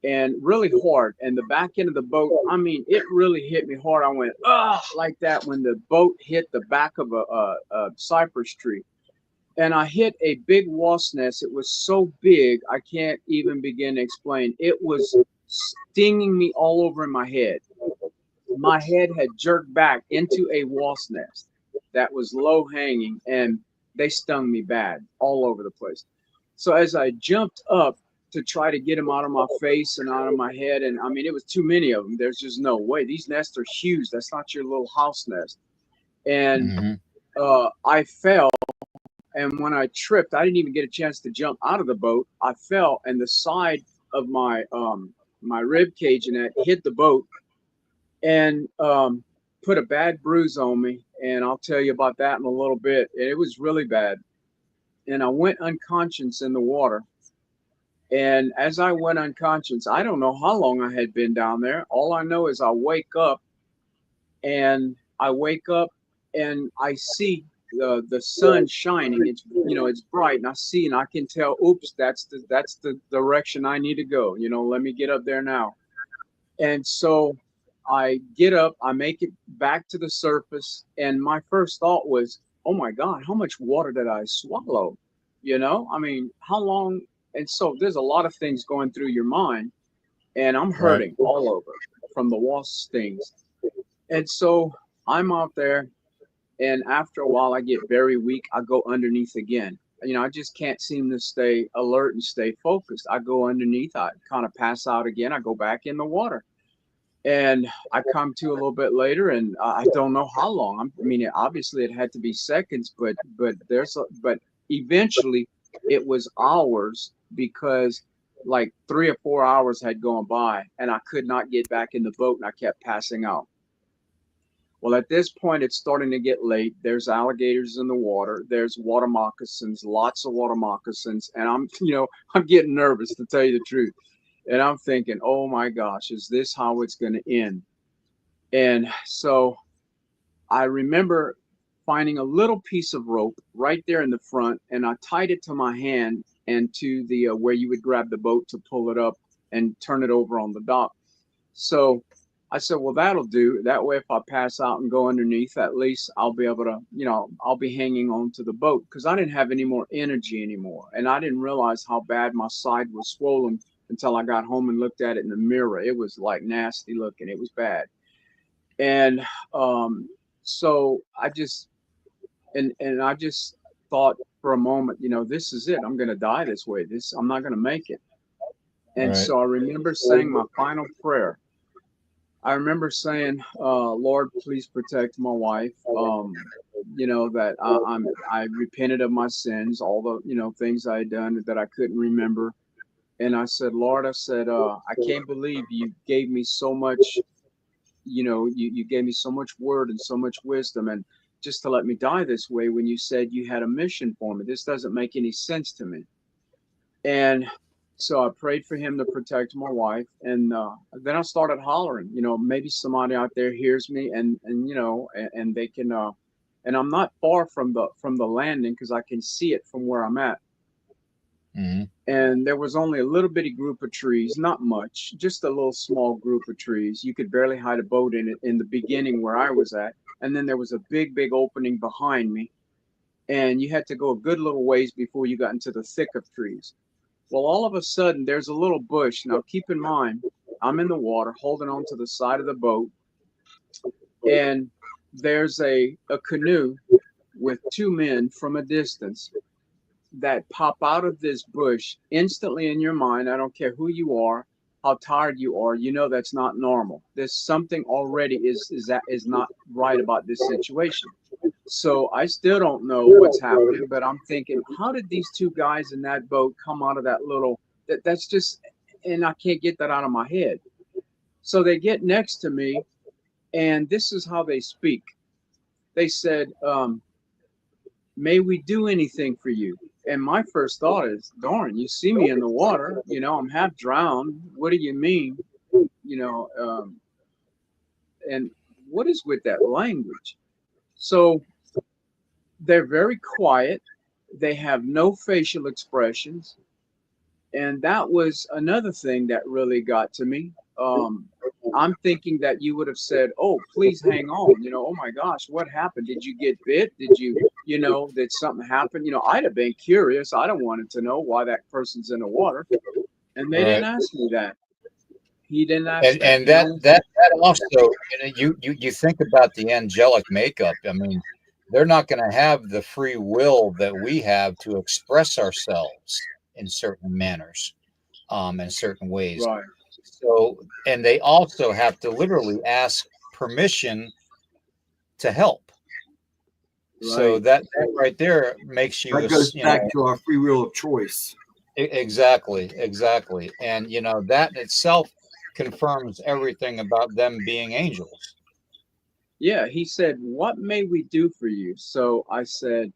and really hard. And the back end of the boat, I mean, it really hit me hard. I went, ah, like that when the boat hit the back of a cypress tree. And I hit a big wasp nest. It was so big, I can't even begin to explain. It was stinging me all over in my head. My head had jerked back into a wasp nest that was low hanging, and they stung me bad all over the place. So as I jumped up to try to get them out of my face and out of my head, and I mean, it was too many of them. There's just no way. These nests are huge. That's not your little house nest. And I fell. And when I tripped, I didn't even get a chance to jump out of the boat. I fell, and the side of my my rib cage and that hit the boat, and put a bad bruise on me. And I'll tell you about that in a little bit. It was really bad. And I went unconscious in the water. And as I went unconscious, I don't know how long I had been down there. All I know is I wake up, and I see the sun shining. It's it's bright, and I see, and I can tell, oops, that's the direction I need to go. Let me get up there now. And so I get up, I make it back to the surface, and my first thought was, oh my God, how much water did I swallow? I mean, how long? And so there's a lot of things going through your mind, and I'm hurting all over from the wasp stings. And so I'm out there, and after a while, I get very weak. I go underneath again. I just can't seem to stay alert and stay focused. I go underneath, I kind of pass out again. I go back in the water, and I come to a little bit later, and I don't know how long. I mean, obviously it had to be seconds, but eventually it was hours, because like 3 or 4 hours had gone by, and I could not get back in the boat, and I kept passing out. Well, at this point, it's starting to get late. There's alligators in the water. There's water moccasins, lots of water moccasins. And I'm getting nervous, to tell you the truth. And I'm thinking, oh my gosh, is this how it's going to end? And so I remember finding a little piece of rope right there in the front, and I tied it to my hand and to the where you would grab the boat to pull it up and turn it over on the dock. So I said, well, that'll do. That way, if I pass out and go underneath, at least I'll be able to, I'll be hanging on to the boat, because I didn't have any more energy anymore. And I didn't realize how bad my side was swollen until I got home and looked at it in the mirror. It was like nasty looking. It was bad. And so I just, and I just thought for a moment, this is it. I'm going to die this way. I'm not going to make it. And so I remember saying my final prayer. I remember saying, Lord, please protect my wife. That I repented of my sins, all the, things I had done that I couldn't remember. And I said, Lord, I can't believe you gave me so much, you gave me so much word and so much wisdom, and just to let me die this way when you said you had a mission for me. This doesn't make any sense to me. And so I prayed for him to protect my wife, and then I started hollering. Maybe somebody out there hears me, and they can. And I'm not far from the landing, because I can see it from where I'm at. Mm-hmm. And there was only a little bitty group of trees, not much, just a little small group of trees. You could barely hide a boat in it in the beginning where I was at, and then there was a big opening behind me, and you had to go a good little ways before you got into the thick of trees. Well, all of a sudden, there's a little bush. Now, keep in mind, I'm in the water holding on to the side of the boat, and there's a canoe with 2 men from a distance, that pop out of this bush instantly in your mind. I don't care who you are, how tired you are, you know that's not normal. There's something already is not right about this situation. So I still don't know what's happening, but I'm thinking, how did these two guys in that boat come out of that little that's just, and I can't get that out of my head. So they get next to me, and this is how they speak. They said, may we do anything for you? And my first thought is, darn, you see me in the water, you know, I'm half drowned. What do you mean? You know, and what is with that language? So they're very quiet. They have no facial expressions. And that was another thing that really got to me. I'm thinking that you would have said, oh, please hang on. You know, oh my gosh, what happened? Did you get bit? Did you, you know, did something happen? You know, I'd have been curious. I'd have wanted to know why that person's in the water. And they didn't ask me that. He didn't ask And that. and that also, you think about the angelic makeup. I mean, they're not going to have the free will that we have to express ourselves in certain manners, in certain ways. Right. So, and they also have to literally ask permission to help. So Right. that right there makes you, That goes you back know, to our free will of choice. exactly, exactly. And, you know, that itself confirms everything about them being angels. Yeah. He said, what may we do for you? So I said,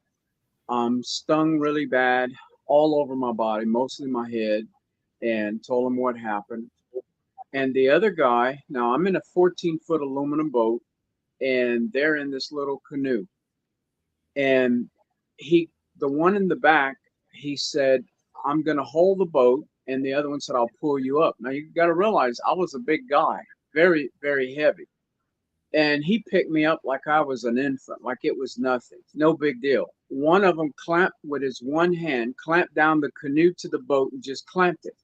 I'm stung really bad all over my body, mostly my head, and told him what happened. And the other guy, now I'm in a 14-foot aluminum boat, and they're in this little canoe. And he, the one in the back, he said, I'm going to hold the boat. And the other one said, I'll pull you up. Now you got to realize I was a big guy, very, very heavy. And he picked me up like I was an infant, like it was nothing, no big deal. One of them clamped with his one hand, clamped down the canoe to the boat and just clamped it.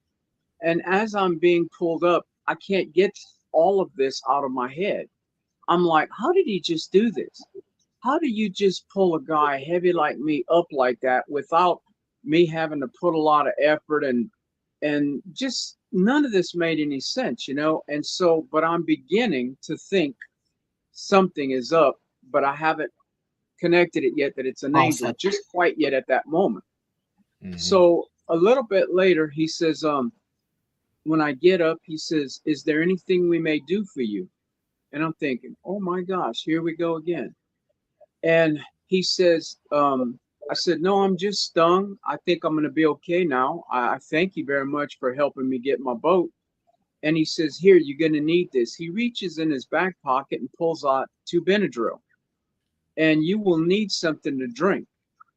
And as I'm being pulled up, I can't get all of this out of my head. I'm like, how did he just do this? How do you just pull a guy heavy like me up like that without me having to put a lot of effort, and just none of this made any sense, you know? And so, but I'm beginning to think something is up, but I haven't connected it yet that it's an angel just quite yet at that moment. Mm-hmm. So a little bit later, he says, when I get up, he says, is there anything we may do for you? And I'm thinking, oh my gosh, here we go again. And he says, I said, no, I'm just stung. I think I'm going to be okay now. I thank you very much for helping me get my boat. And he says, here, you're going to need this. He reaches in his back pocket and pulls out 2 Benadryl. And you will need something to drink.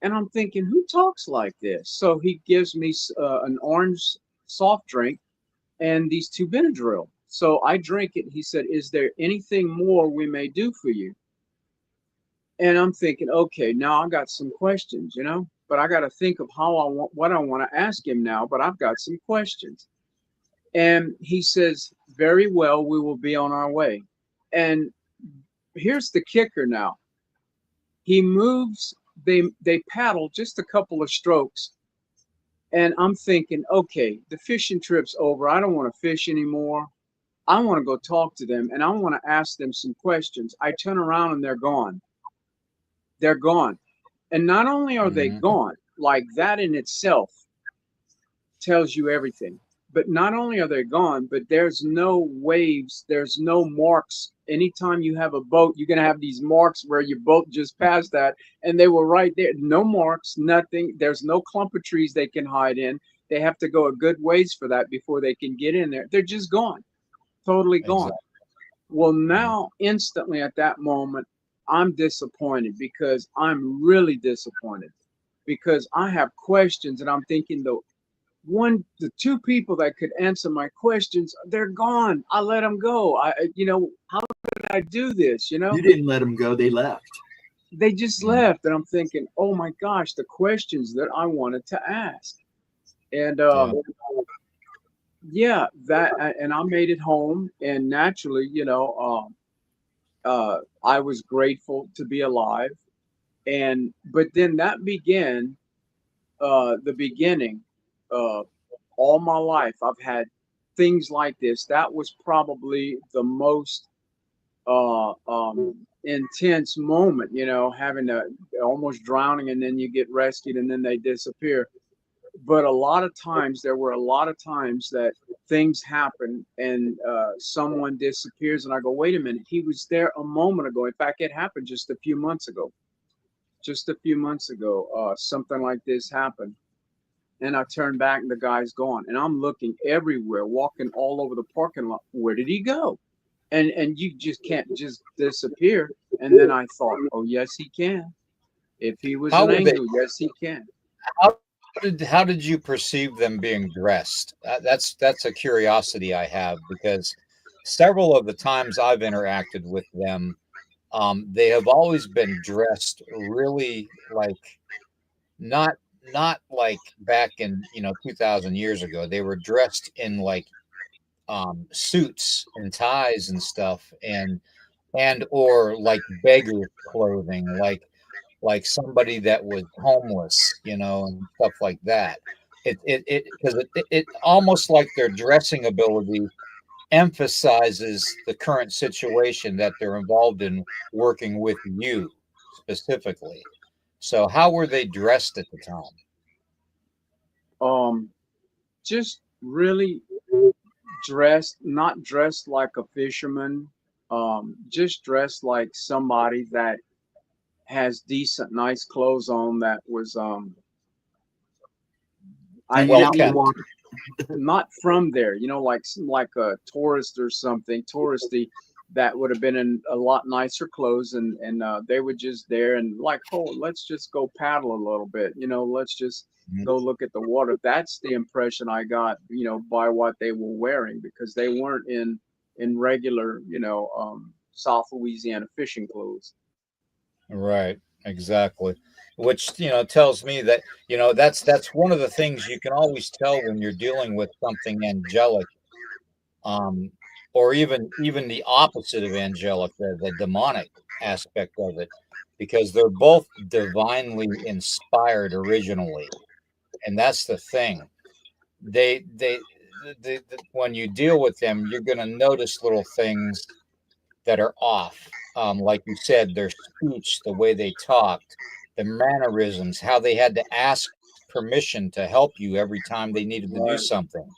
And I'm thinking, who talks like this? So he gives me an orange soft drink and these 2 Benadryl. So I drink it. He said, is there anything more we may do for you? And I'm thinking, okay, now I got some questions, you know, but I got to think of what I want to ask him now, but I've got some questions. And he says, very well, we will be on our way. And here's the kicker now. He moves, they paddle just a couple of strokes. And I'm thinking, okay, the fishing trip's over. I don't want to fish anymore. I want to go talk to them, and I want to ask them some questions. I turn around and they're gone. They're gone. And not only are they gone, like that in itself tells you everything. But not only are they gone, but there's no waves, there's no marks. Anytime you have a boat, you're going to have these marks where your boat just passed that, and they were right there. No marks, nothing. There's no clump of trees they can hide in. They have to go a good ways for that before they can get in there. They're just gone, totally gone. Exactly. Well, now, instantly at that moment, I'm disappointed, because I'm really disappointed, because I have questions, and I'm thinking the 2 people that could answer my questions, they're gone. I let them go. You know, how could I do this? You know, You didn't let them go; they left. they just left, and I'm thinking, oh my gosh, the questions that I wanted to ask. And yeah, that, and I made it home, and naturally, you know, I was grateful to be alive. But then that began the beginning, all my life, I've had things like this. That was probably the most intense moment, having to almost drowning, and then you get rescued and then they disappear. But a lot of times, there were a lot of times that things happen and someone disappears, and I go, wait a minute, he was there a moment ago. In fact, it happened just a few months ago. Something like this happened. And I turn back and the guy's gone. And I'm looking everywhere, walking all over the parking lot. Where did he go? And you just can't just disappear. And then I thought, oh, yes, he can. If he was an angel, yes, he can. How did you perceive them being dressed? That's a curiosity I have, because several of the times I've interacted with them, they have always been dressed really like not like back in 2,000 years ago. They were dressed in like suits and ties and stuff, and or like beggar clothing, like somebody that was homeless, and stuff like that. It almost like their dressing ability emphasizes the current situation that they're involved in, working with you specifically. So how were they dressed at the time? Just really not dressed like a fisherman, just dressed like somebody that has decent, nice clothes on, that was Well kept. not from there, like a tourist or something, touristy, that would have been in a lot nicer clothes, and they were just there and like, oh, let's just go paddle a little bit, let's just go look at the water. That's the impression I got, by what they were wearing, because they weren't in regular, South Louisiana fishing clothes. Right, exactly. Which, tells me that, that's one of the things you can always tell when you're dealing with something angelic, or even the opposite of angelic, the demonic aspect of it, because they're both divinely inspired originally. And that's the thing. They when you deal with them, you're going to notice little things that are off. Like you said, their speech, the way they talked, the mannerisms, how they had to ask permission to help you every time they needed to do something.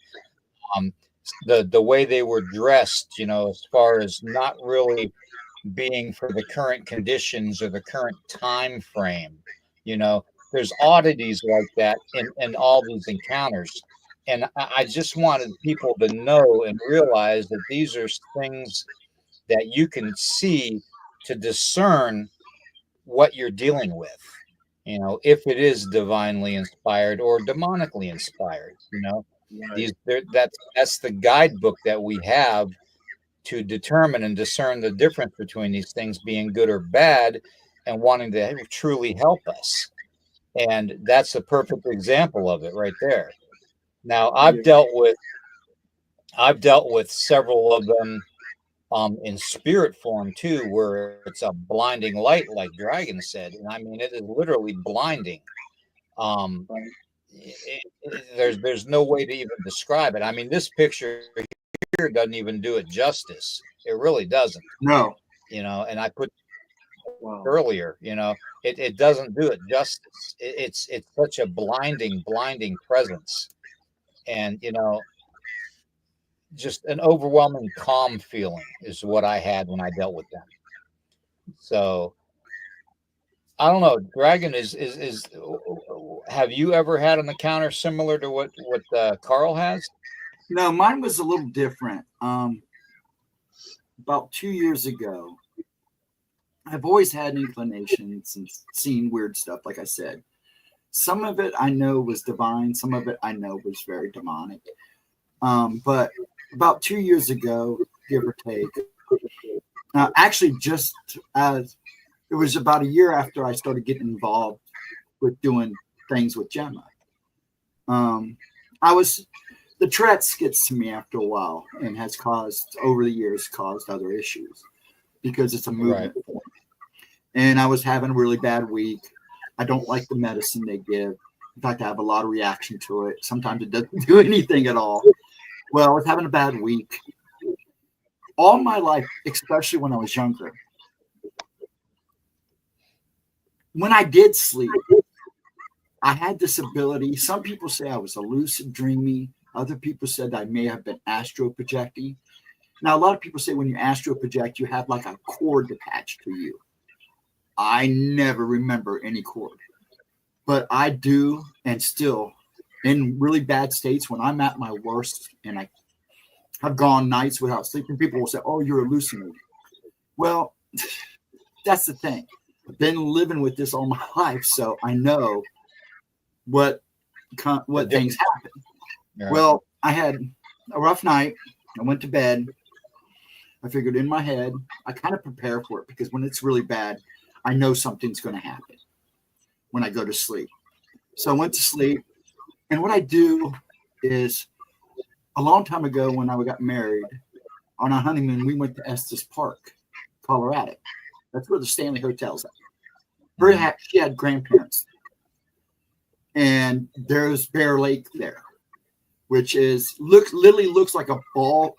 The way they were dressed, as far as not really being for the current conditions or the current time frame. There's oddities like that in all these encounters. And I just wanted people to know and realize that these are things that you can see to discern what you're dealing with, if it is divinely inspired or demonically inspired. Right. That's the guidebook that we have to determine and discern the difference between these things being good or bad and wanting to truly help us. And that's a perfect example of it right there. Now, I've dealt with several of them in spirit form too, where it's a blinding light, like Dragon said. And I mean, it is literally blinding. There's no way to even describe it. I mean, this picture here doesn't even do it justice. It really doesn't. No. And I put earlier, it doesn't do it justice. It's such a blinding presence. And, just an overwhelming calm feeling is what I had when I dealt with them. So I don't know. Dragon is have you ever had an encounter similar to what Carl has? No, mine was a little different. About 2 years ago, I've always had inclinations and seen weird stuff, like I said. Some of it I know was divine. Some of it I know was very demonic. But about 2 years ago, give or take, actually just as it was about a year after I started getting involved with doing things with Gemma. The Tourette's gets to me after a while and has over the years caused other issues because it's a movement form. And I was having a really bad week. I don't like the medicine they give. In fact, I have a lot of reaction to it. Sometimes it doesn't do anything at all. Well, I was having a bad week. All my life, especially when I was younger, when I did sleep, I had this ability. Some people say I was a lucid dreaming. Other people said I may have been astral projecting. Now, a lot of people say when you astral project, you have like a cord attached to you. I never remember any cord, but I do, and still in really bad states when I'm at my worst and I have gone nights without sleeping, people will say, "Oh, you're hallucinating." Well, that's the thing. I've been living with this all my life, so I know what things happen. Yeah. Well, I had a rough night. I went to bed. I figured in my head, I kind of prepare for it because when it's really bad, I know something's going to happen when I go to sleep. So I went to sleep. And what I do is a long time ago when I got married, on our honeymoon, we went to Estes Park, Colorado. That's where the Stanley Hotel's at. She had grandparents. And there's Bear Lake there, which literally looks like a paw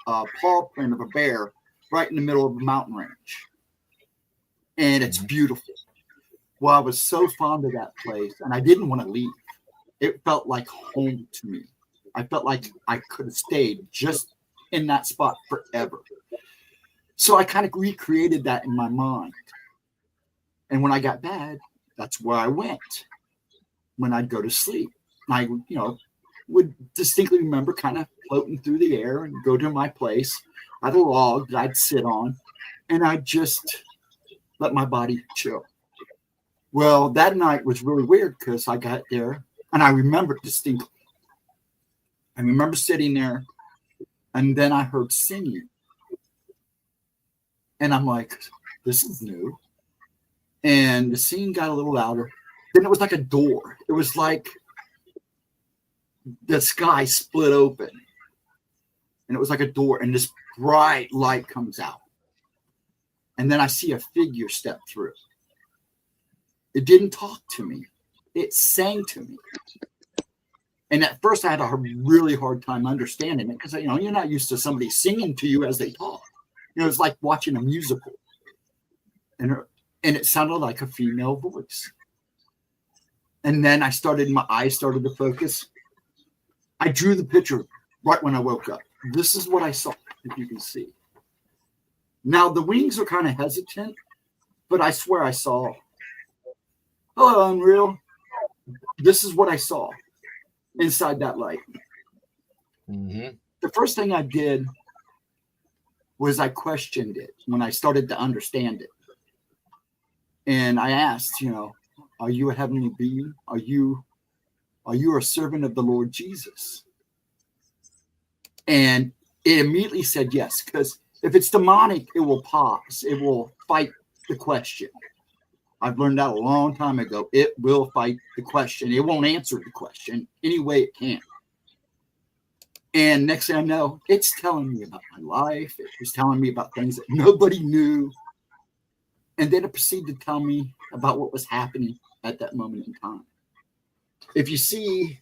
print of a bear right in the middle of a mountain range. And it's beautiful. Well, I was so fond of that place, and I didn't want to leave. It felt like home to me. I felt like I could have stayed just in that spot forever. So I kind of recreated that in my mind. And when I got bad, that's where I went when I'd go to sleep. I, would distinctly remember kind of floating through the air and go to my place. I had a log that I'd sit on, and I'd just let my body chill. Well, that night was really weird because I got there, and I remember it distinctly. I remember sitting there, and then I heard singing. And I'm like, this is new. And the singing got a little louder. Then it was like a door. It was like the sky split open. And it was like a door, and this bright light comes out. And then I see a figure step through. It didn't talk to me. It sang to me. And at first I had a really hard time understanding it because, you're not used to somebody singing to you as they talk. It's like watching a musical. And it sounded like a female voice. And then my eyes started to focus. I drew the picture right when I woke up. This is what I saw, if you can see. Now, the wings are kind of hesitant, but I swear I saw. Hello, Unreal. This is what I saw inside that light. Mm-hmm. The first thing I did was I questioned it when I started to understand it. And I asked, are you a heavenly being? Are you a servant of the Lord Jesus? And it immediately said yes, because if it's demonic, it will pause. It will fight the question. I've learned that a long time ago. It will fight the question. It won't answer the question any way it can. And next thing I know, it's telling me about my life. It was telling me about things that nobody knew. And then it proceeded to tell me about what was happening at that moment in time. If you see,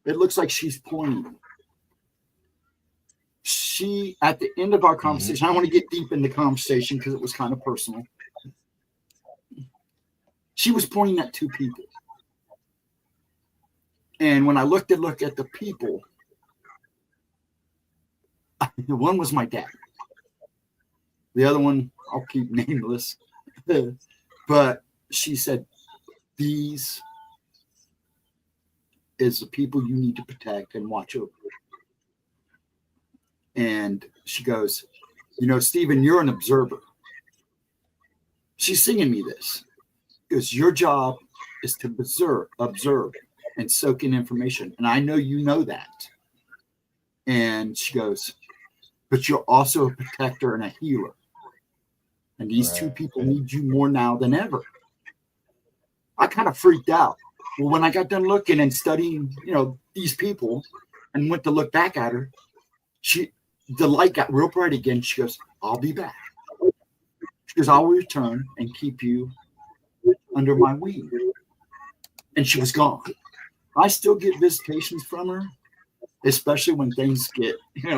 it looks like she's pointing. At the end of our conversation, I don't want to get deep in the conversation because it was kind of personal. She was pointing at two people. And when I looked at the people, one was my dad. The other one, I'll keep nameless. But she said, these is the people you need to protect and watch over. And she goes, Stephen, you're an observer. She's singing me this. Because your job is to observe, and soak in information. And I know you know that. And she goes, but you're also a protector and a healer. And these two people need you more now than ever. I kind of freaked out. Well, when I got done looking and studying, these people and went to look back at her, the light got real bright again. She goes, I'll be back. She goes, I'll return and keep you under my wing. And she was gone. I still get visitations from her, especially when things get,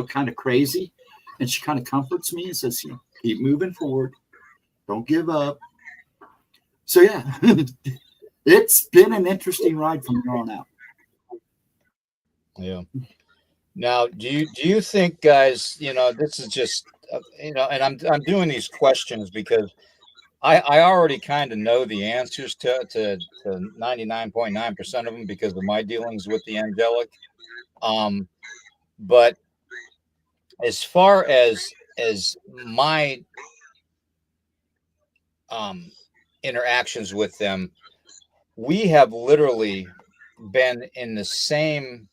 kind of crazy. And she kind of comforts me and says, keep moving forward. Don't give up. So, yeah, it's been an interesting ride from here on out. Yeah. Now, do you think, guys, this is just, and I'm doing these questions because I already kind of know the answers to 99.9% of them because of my dealings with the angelic. But as far as my interactions with them, we have literally been in the same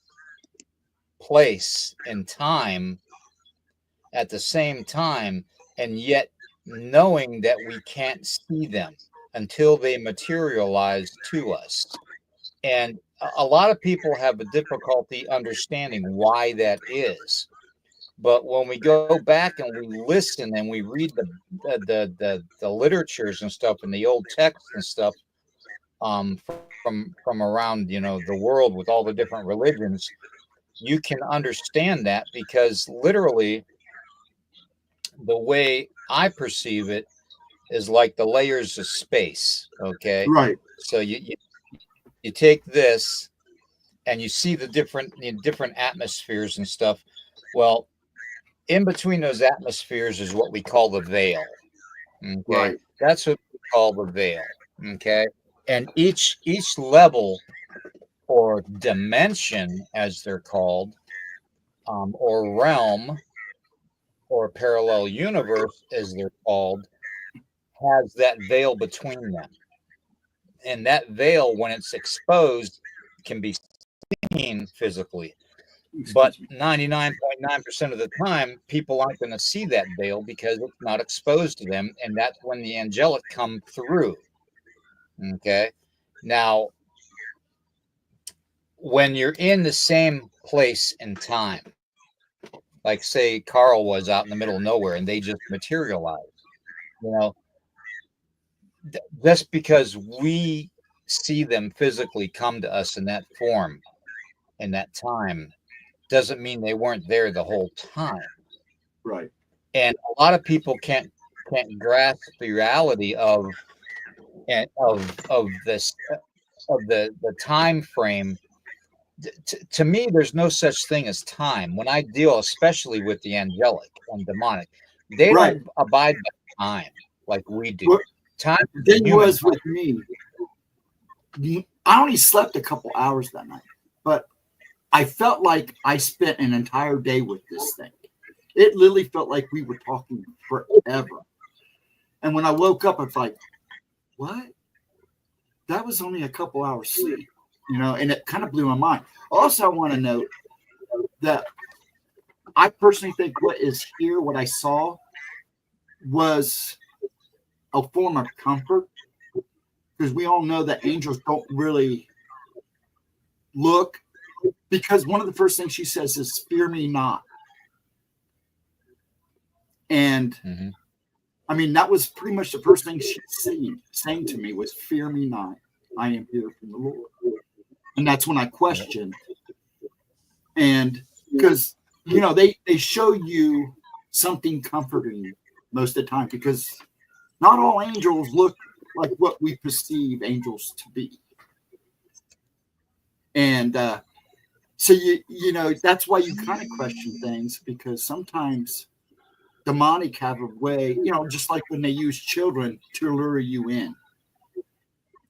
place and time at the same time, and yet knowing that we can't see them until they materialize to us. And a lot of people have a difficulty understanding why that is. But when we go back and we listen and we read the literatures and stuff and the old texts and stuff, from around the world with all the different religions, you can understand that, because literally the way I perceive it is like the layers of space. Okay, Right. so you take this and you see the different atmospheres and stuff. Well, in between those atmospheres is what we call the veil. Okay, Right. that's what we call the veil. Okay, and each level or dimension, as they're called, or realm, or parallel universe, as they're called, has that veil between them. And that veil, when it's exposed, can be seen physically. But 99.9% of the time, people aren't going to see that veil because it's not exposed to them. And that's when the angelic come through. Okay. Now, when you're in the same place and time, like say Carl was out in the middle of nowhere and they just materialized, just because we see them physically come to us in that form, in that time, doesn't mean they weren't there the whole time. Right. And a lot of people can't grasp the reality of this, of the time frame. To me, there's no such thing as time. When I deal, especially with the angelic and demonic, they Right. don't abide by time like we do. Well, Time the thing was with me, I only slept a couple hours that night, but I felt like I spent an entire day with this thing. It literally felt like we were talking forever. And when I woke up, I was like, what? That was only a couple hours sleep, and it kind of blew my mind. Also, I want to note that I personally think what is here, what I saw, was a form of comfort, because we all know that angels don't really look, because one of the first things she says is, fear me not. And I mean, that was pretty much the first thing she saying to me was, fear me not, I am here from the Lord. And that's when I questioned. And because, they show you something comforting most of the time, because not all angels look like what we perceive angels to be. And so, that's why you kind of question things, because sometimes demonic have a way, just like when they use children to lure you in.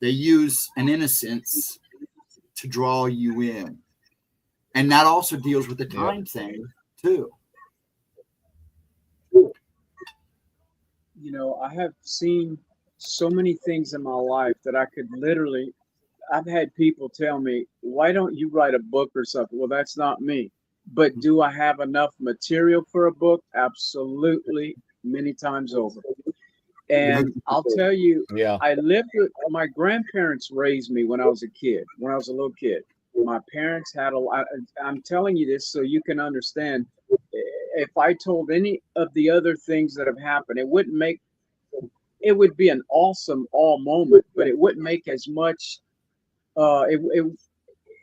They use an innocence to draw you in. And that also deals with the time thing, too. I have seen so many things in my life that I could literally, I've had people tell me, why don't you write a book or something? Well, that's not me. But do I have enough material for a book? Absolutely, many times over. And I'll tell you, I lived with my grandparents raised me when I was a kid, when I was a little kid. My parents had a lot. I'm telling you this so you can understand. If I told any of the other things that have happened, it would be an awesome moment, but it wouldn't make as much.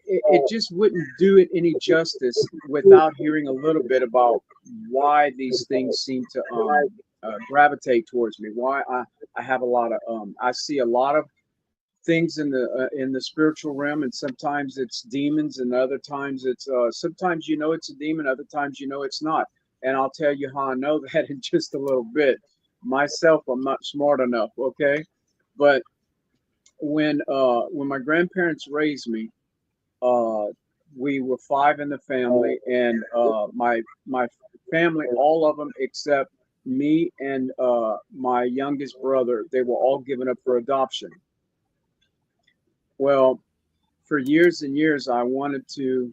it just wouldn't do it any justice without hearing a little bit about why these things seem to gravitate towards me. Why I have a lot of I see a lot of things in the spiritual realm, and sometimes it's demons, and other times it's sometimes you know it's a demon, other times you know it's not. And I'll tell you how I know that in just a little bit. Myself, I'm not smart enough, okay? But when my grandparents raised me, we were 5 in the family, and my family, all of them except me and my youngest brother, they were all given up for adoption. Well, for years and years, I wanted to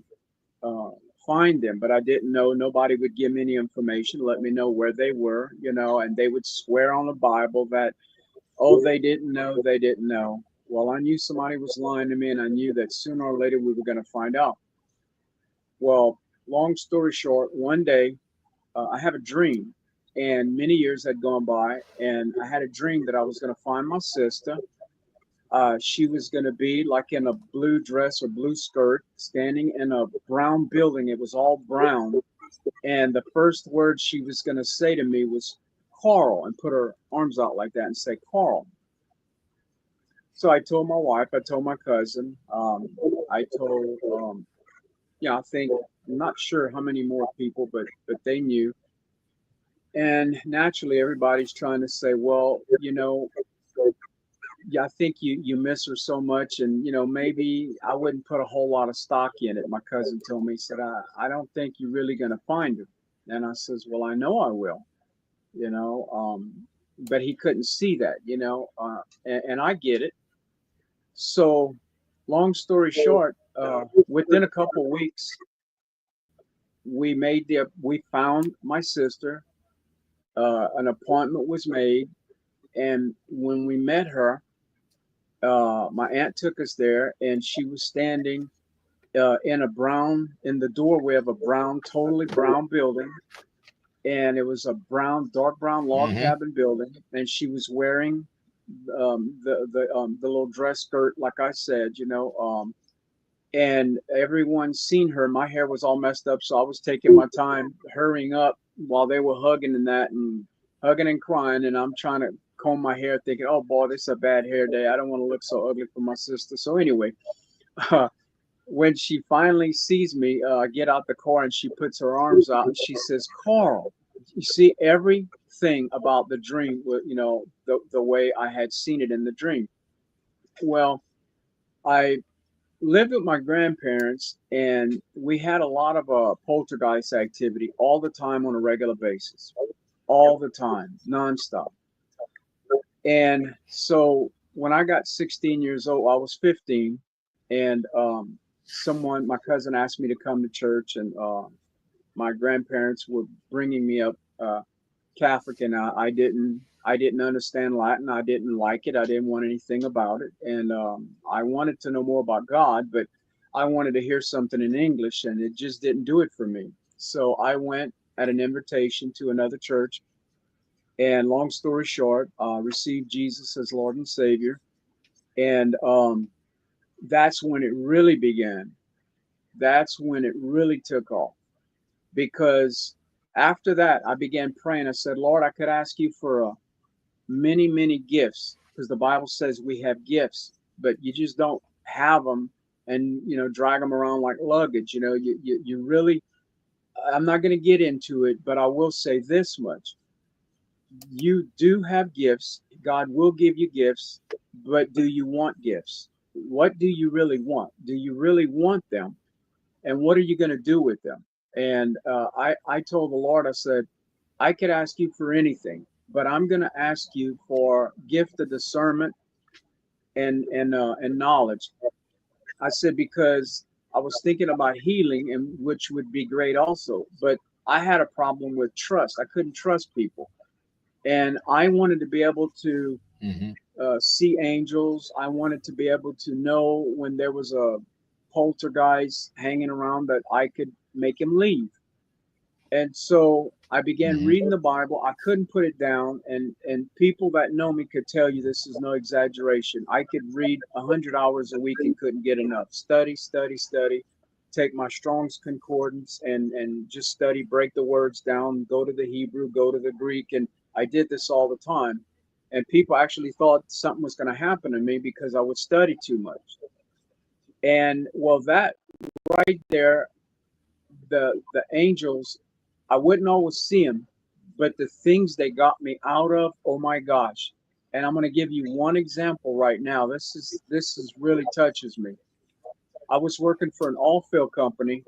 uh, find them, but I didn't know. Nobody would give me any information, let me know where they were, you know, and they would swear on the Bible that, oh, they didn't know, they didn't know. Well, I knew somebody was lying to me, and I knew that sooner or later we were going to find out. Well, long story short, one day I have a dream, and many years had gone by, and I had a dream that I was going to find my sister. She was going to be like in a blue dress or blue skirt, standing in a brown building. It was all brown. And the first word she was going to say to me was Carl, and put her arms out like that and say, Carl. So I told my wife, I told my cousin, I told, yeah, I think, I'm not sure how many more people, but they knew. And naturally, everybody's trying to say, well, you know, yeah, I think you miss her so much, and you know, maybe I wouldn't put a whole lot of stock in it. My cousin told me, he said, I don't think you're really gonna find her. And I says, well, I know I will, you know, but he couldn't see that, you know, and I get it. So, long story short, within a couple of weeks, we found my sister. An appointment was made, and when we met her, my aunt took us there, and she was standing in the doorway of a brown, totally brown building, and it was a dark brown log Mm-hmm. cabin building, and she was wearing the little dress skirt, like I said, you know, and everyone seen her. My hair was all messed up, so I was taking my time, hurrying up while they were hugging and that, and hugging and crying, and I'm trying to comb my hair, thinking, "Oh boy, this is a bad hair day. I don't want to look so ugly for my sister." So anyway, when she finally sees me, I get out the car, and she puts her arms out, and she says, "Carl." You see, everything about the dream, you know, the way I had seen it in the dream. Well, I lived with my grandparents, and we had a lot of poltergeist activity all the time on a regular basis, all the time, nonstop. And so when I got 16 years old, I was 15, and my cousin asked me to come to church, and my grandparents were bringing me up Catholic, and I didn't understand Latin. I didn't like it. I didn't want anything about it, and I wanted to know more about God, but I wanted to hear something in English, and it just didn't do it for me. So I went at an invitation to another church, and long story short, received Jesus as Lord and Savior, and that's when it really began. That's when it really took off, because after that, I began praying. I said, Lord, I could ask you for many, many gifts, because the Bible says we have gifts, but you just don't have them and, you know, drag them around like luggage. You know, you really, I'm not going to get into it, but I will say this much. You do have gifts. God will give you gifts, but do you want gifts? What do you really want? Do you really want them? And what are you going to do with them? And I told the Lord, I said, I could ask you for anything, but I'm going to ask you for gift of discernment and knowledge. I said, because I was thinking about healing, and which would be great also, but I had a problem with trust. I couldn't trust people, and I wanted to be able to Mm-hmm. see angels. I wanted to be able to know when there was a poltergeist hanging around that I could make him leave. And so I began reading the Bible. I couldn't put it down, and people that know me could tell you this is no exaggeration. I could read 100 hours a week and couldn't get enough. Study, study, study. Take my Strong's Concordance and just study, break the words down, go to the Hebrew, go to the Greek, and I did this all the time. And people actually thought something was going to happen to me because I would study too much. And well, that right there, the angels, I wouldn't always see them, but the things they got me out of, oh my gosh. And I'm going to give you one example right now. This is really touches me. I was working for an oil field company,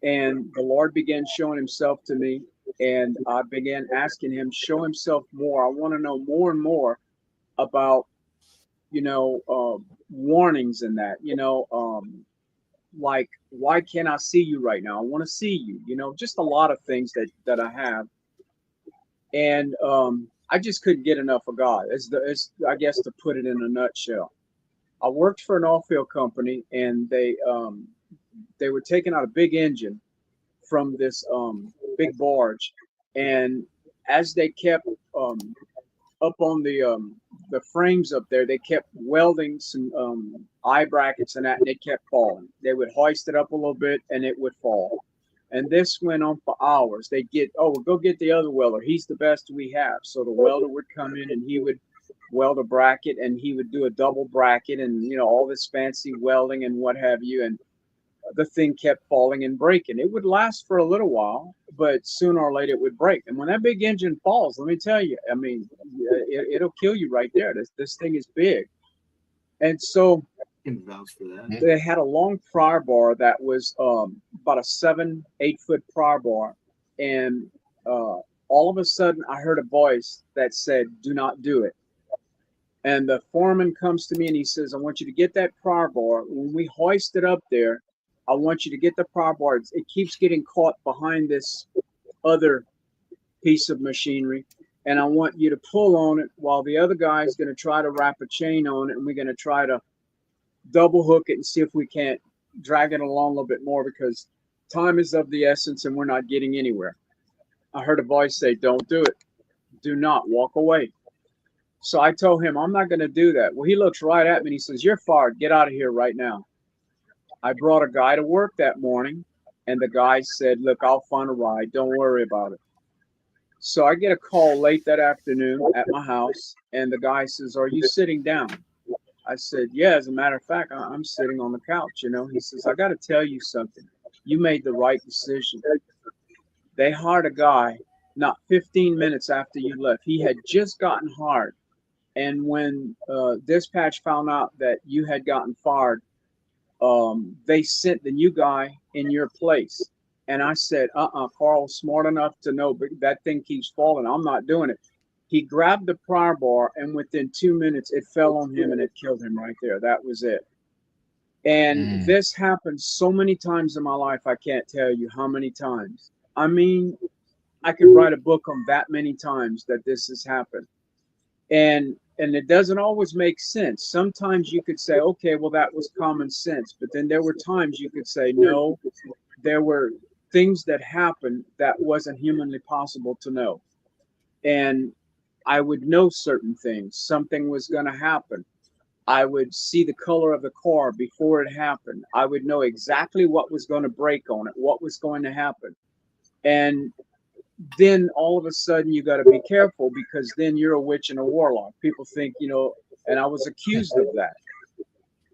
and the Lord began showing himself to me, and I began asking him, show himself more. I want to know more and more about, warnings and that, like, why can't I see you right now? I want to see you, just a lot of things that I have. And I just couldn't get enough of God. I guess, to put it in a nutshell. I worked for an oil field company, and they were taking out a big engine from this big barge, and as they kept up on the frames up there, they kept welding some eye brackets and that, and it kept falling. They would hoist it up a little bit, and it would fall. And this went on for hours. They'd get, oh, well, go get the other welder. He's the best we have. So the welder would come in, and he would weld a bracket, and he would do a double bracket, and all this fancy welding and what have you. And the thing kept falling and breaking. It would last for a little while, but sooner or later it would break. And when that big engine falls, let me tell you, I mean, it'll kill you right there. This thing is big. And so they had a long pry bar that was about a 7-8 foot pry bar. And all of a sudden I heard a voice that said, do not do it. And the foreman comes to me and he says, I want you to get that pry bar. When we hoist it up there, I want you to get the pry bar. It keeps getting caught behind this other piece of machinery. And I want you to pull on it while the other guy is going to try to wrap a chain on it. And we're going to try to double hook it and see if we can't drag it along a little bit more, because time is of the essence and we're not getting anywhere. I heard a voice say, don't do it. Do not walk away. So I told him, I'm not going to do that. Well, he looks right at me and he says, you're fired. Get out of here right now. I brought a guy to work that morning, and the guy said, look, I'll find a ride. Don't worry about it. So I get a call late that afternoon at my house, and the guy says, are you sitting down? I said, yeah, as a matter of fact, I'm sitting on the couch. He says, I got to tell you something. You made the right decision. They hired a guy not 15 minutes after you left. He had just gotten hired. And when dispatch found out that you had gotten fired, they sent the new guy in your place. And I said, Carl's smart enough to know, but that thing keeps falling. I'm not doing it. He grabbed the pry bar, and within 2 minutes, it fell on him and it killed him right there. That was it. And this happened so many times in my life, I can't tell you how many times. I mean, I could write a book on that many times that this has happened. And it doesn't always make sense. Sometimes you could say, okay, well, that was common sense. But then there were times you could say, no, there were things that happened that wasn't humanly possible to know. And I would know certain things. Something was going to happen. I would see the color of the car before it happened. I would know exactly what was going to break on it, what was going to happen. And then all of a sudden you got to be careful, because then you're a witch and a warlock. People think, and I was accused of that.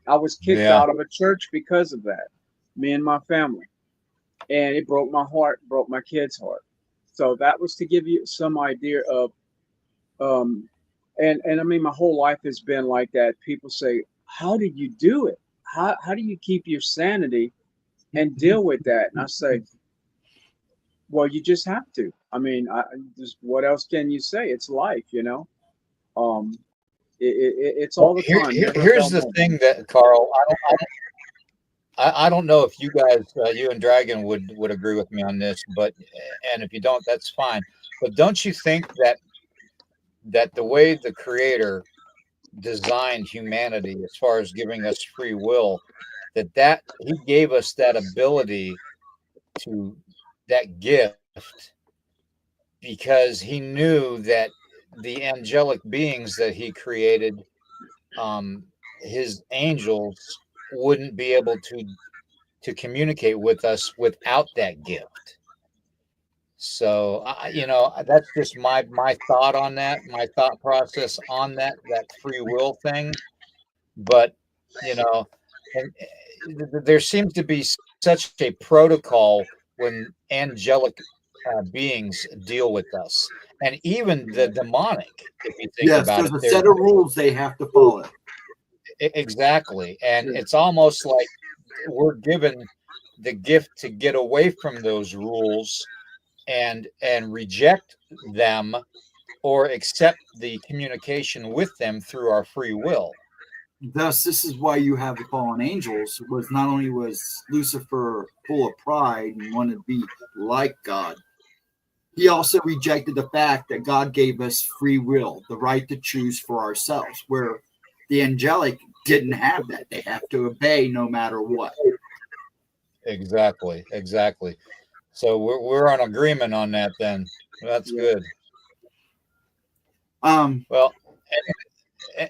I was kicked out of a church because of that, me and my family. And it broke my heart, broke my kids' heart. So that was to give you some idea of, and I mean, my whole life has been like that. People say, how did you do it? How do you keep your sanity and deal with that? And I say, well, you just have to. I mean, what else can you say? It's life, it's all the time. Here's the thing that, Carl, I don't know if you guys, you and Dragon would agree with me on this, and if you don't, that's fine. But don't you think that the way the Creator designed humanity, as far as giving us free will, that He gave us that ability, that gift, because he knew that the angelic beings that he created, his angels, wouldn't be able to communicate with us without that gift. So, that's just my thought on that, my thought process on that free will thing. But and there seems to be such a protocol when angelic beings deal with us, and even the demonic. If you think Yes, about there's it, a set of rules they have to follow. exactly, and it's almost like we're given the gift to get away from those rules and reject them or accept the communication with them through our free will. Thus, this is why you have the fallen angels. Was not only was Lucifer full of pride and wanted to be like God, he also rejected the fact that God gave us free will, the right to choose for ourselves, where the angelic didn't have that. They have to obey no matter what. Exactly. So we're on agreement on that then. That's good. Well,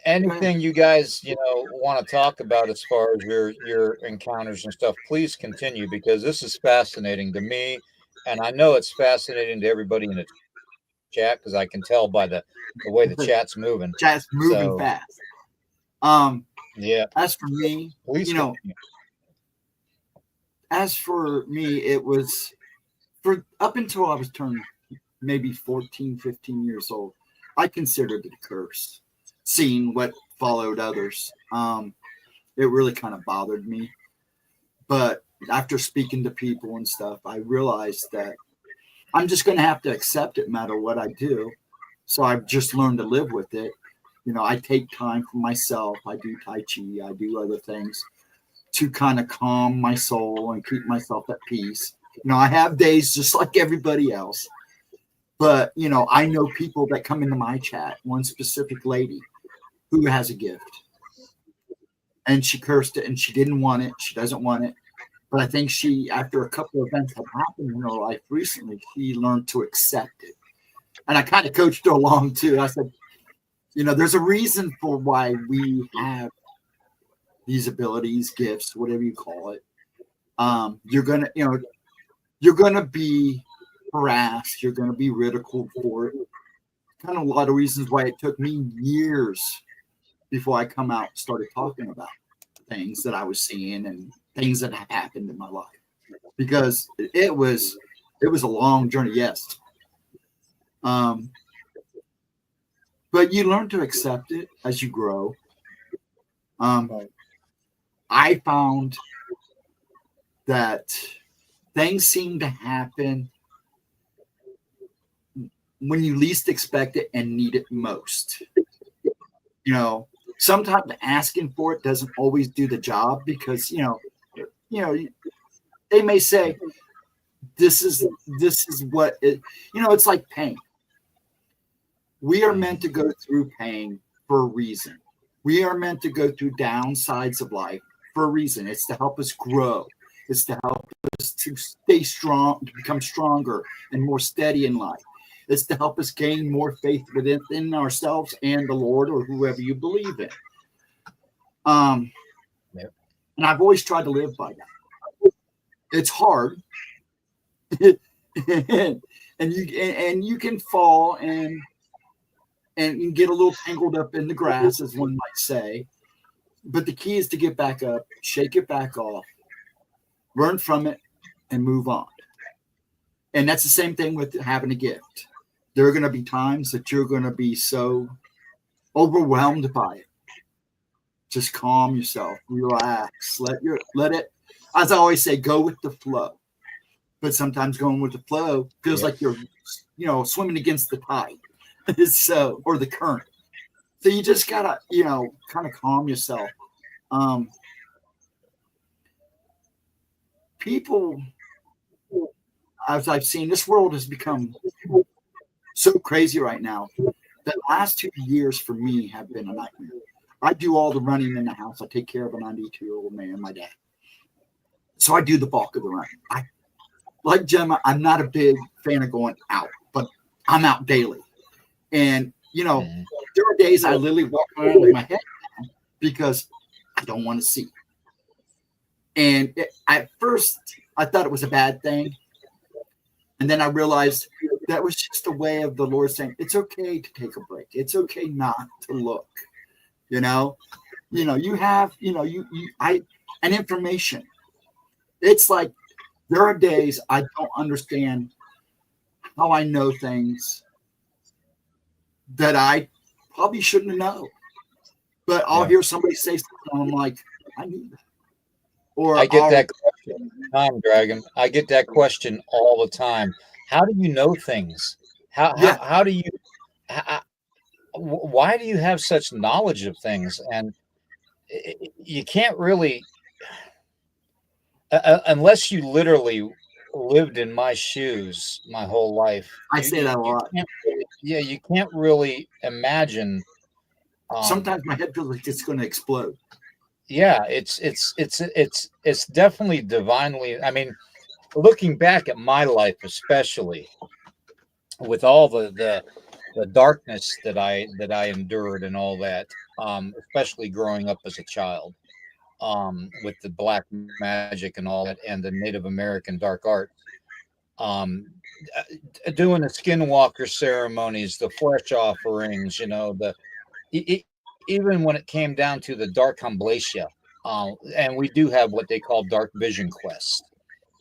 anything you guys want to talk about as far as your encounters and stuff, please continue, because this is fascinating to me, and I know it's fascinating to everybody in the chat, because I can tell by the way the chat's moving. Chat's moving fast. Yeah. As for me, please continue. As for me, it was for up until I was turned maybe 14, 15 years old, I considered it a curse. Seeing what followed others, it really kind of bothered me. But after speaking to people and stuff, I realized that I'm just going to have to accept it no matter what I do. So I've just learned to live with it. I take time for myself. I do Tai Chi. I do other things to kind of calm my soul and keep myself at peace. I have days just like everybody else. But, I know people that come into my chat, one specific lady who has a gift. And she cursed it and she didn't want it. She doesn't want it. But I think after a couple of events have happened in her life recently, she learned to accept it. And I kind of coached her along too. I said, there's a reason for why we have these abilities, gifts, whatever you call it. You're gonna be harassed. You're gonna be ridiculed for it. Kind of a lot of reasons why it took me years before I come out and started talking about things that I was seeing and things that had happened in my life, because it was a long journey. Yes. But you learn to accept it as you grow. I found that things seem to happen when you least expect it and need it most. Sometimes asking for it doesn't always do the job, because they may say this is what it, it's like pain. We are meant to go through pain for a reason. We are meant to go through downsides of life for a reason. It's to help us grow. It's to help us to stay strong, to become stronger and more steady in life. It's to help us gain more faith within ourselves and the Lord, or whoever you believe in. And I've always tried to live by that. It's hard, and you can fall and get a little tangled up in the grass, as one might say. But the key is to get back up, shake it back off, learn from it, and move on. And that's the same thing with having a gift. There are going to be times that you're going to be so overwhelmed by it. Just calm yourself, relax, let it, as I always say, go with the flow. But sometimes going with the flow feels like you're, swimming against the tide, or the current. So you just gotta, kind of calm yourself. People, as I've seen, this world has become so crazy right now. The last 2 years for me have been a nightmare. I do all the running in the house. I take care of a 92-year-old man, my dad. So I do the bulk of the running. Like Gemma, I'm not a big fan of going out, but I'm out daily. And, you know, Mhm. there are days I literally walk around with my head down because I don't want to see. And at first, I thought it was a bad thing. And then I realized that was just a way of the Lord saying, it's okay to take a break. It's okay not to look. You know, you have, and information. It's like there are days I don't understand how I know things that I probably shouldn't know. But I'll Yeah. hear somebody say something, and I'm like, I knew that. Or I get that question all the time, Dragon. I get that question all the time. How do you know things? Yeah, How do you how, why do you have such knowledge of things? And you can't really unless you literally lived in my shoes my whole life. I say that a You lot. can't really, yeah, you can't really imagine. Sometimes my head feels like it's going to explode. Yeah, it's definitely divinely. I mean, looking back at my life, especially with all the darkness that I endured and all that, especially growing up as a child, with the black magic and all that, and the Native American dark art, um, doing the skinwalker ceremonies, the flesh offerings, e- e- even when it came down to the dark humblatia, and we do have what they call dark vision quests,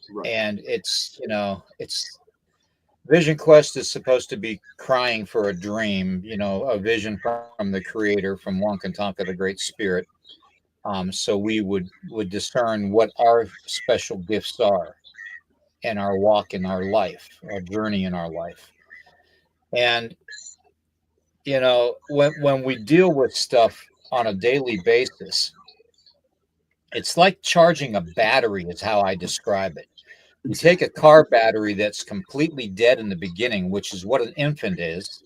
Right. and it's vision quest is supposed to be crying for a dream, a vision from the creator, from Wankantanka, the great spirit. So we would discern what our special gifts are in our walk in our life, our journey in our life. And when we deal with stuff on a daily basis, it's like charging a battery is how I describe it. You take a car battery that's completely dead in the beginning, which is what an infant is,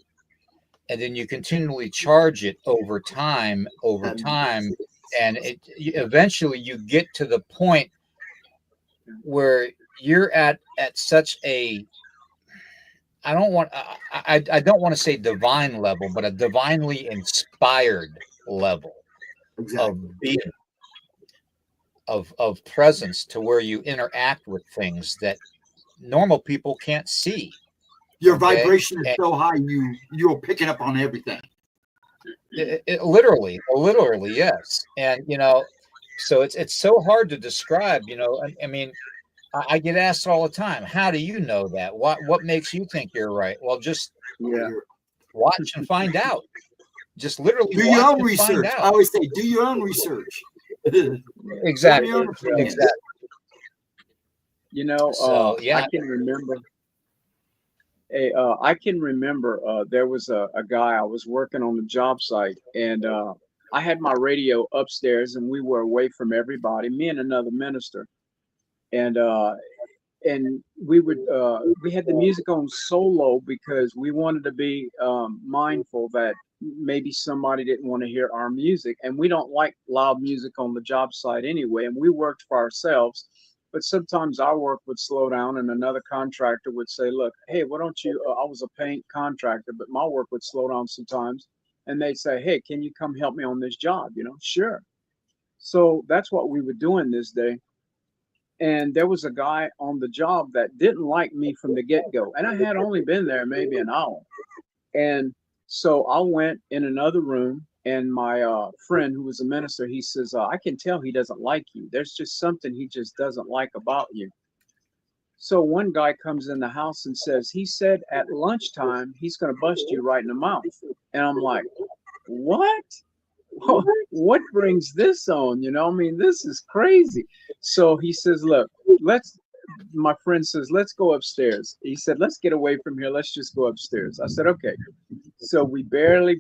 and then you continually charge it over time, and eventually you get to the point where you're at such a I don't want to say divine level, but a divinely inspired level Exactly. of being, of presence, to where you interact with things that normal people can't see. Your Okay, vibration is and so high, you're picking up on everything. literally, yes. And so it's so hard to describe. I mean, I get asked all the time, how do you know that? What makes you think you're right? Well, just Yeah. watch and find out. Just literally Do your watch own and find research. I out. always say, do your own research. Form Exactly. your own opinion. Exactly. So I yeah. can remember. I can remember there was a guy I was working on the job site, and I had my radio upstairs, and we were away from everybody. Me and another minister, and we had the music on so low because we wanted to be mindful that maybe somebody didn't want to hear our music, and we don't like loud music on the job site anyway, and we worked for ourselves. But sometimes our work would slow down, and another contractor would say, look, hey, why don't you I was a paint contractor, but my work would slow down sometimes, and they'd say, hey, can you come help me on this job? Sure. So that's what we were doing this day. And there was a guy on the job that didn't like me from the get-go, and I had only been there maybe an hour. And so I went in another room, and my friend, who was a minister, he says, I can tell he doesn't like you. There's just something he just doesn't like about you. So one guy comes in the house and says, he said at lunchtime he's going to bust you right in the mouth. And I'm like, what? What brings this on? I mean, this is crazy. So he says, look, my friend says, let's go upstairs. He said, let's get away from here. Let's just go upstairs. I said, okay. So we barely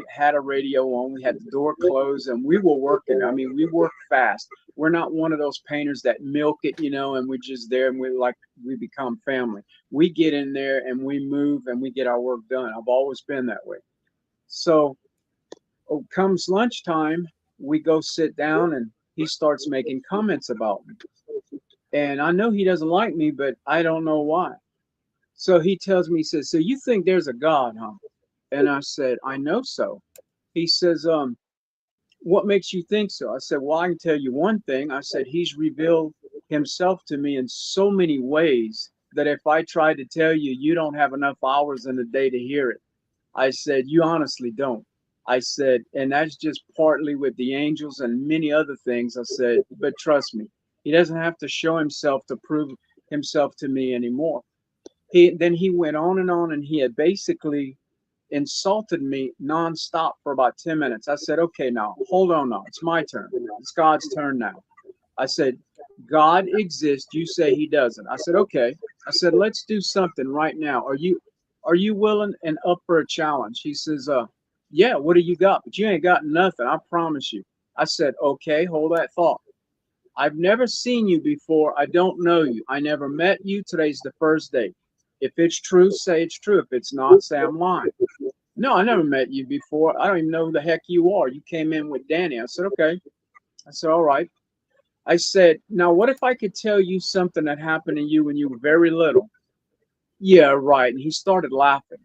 had a radio on. We had the door closed, and we were working. I mean, we work fast. We're not one of those painters that milk it, and we're just there and we become family. We get in there and we move and we get our work done. I've always been that way. So comes lunchtime, we go sit down, and he starts making comments about me. And I know he doesn't like me, but I don't know why. So he tells me, he says, so you think there's a God, huh? And I said, I know so. He says, what makes you think so? I said, well, I can tell you one thing. I said, he's revealed himself to me in so many ways that if I tried to tell you, you don't have enough hours in the day to hear it. I said, you honestly don't. I said, and that's just partly with the angels and many other things. I said, but trust me, he doesn't have to show himself to prove himself to me anymore. Then he went on and he had basically insulted me nonstop for about 10 minutes. I said, okay, now hold on now. It's my turn. It's God's turn now. I said, God exists. You say he doesn't. I said, okay. I said, let's do something right now. Are you willing and up for a challenge? He says, yeah, what do you got? But you ain't got nothing, I promise you. I said, okay, hold that thought. I've never seen you before. I don't know you. I never met you. Today's the first day. If it's true, say it's true. If it's not, say I'm lying. No, I never met you before. I don't even know who the heck you are. You came in with Danny. I said, okay. I said, all right. I said, now what if I could tell you something that happened to you when you were very little? Yeah, right. And he started laughing.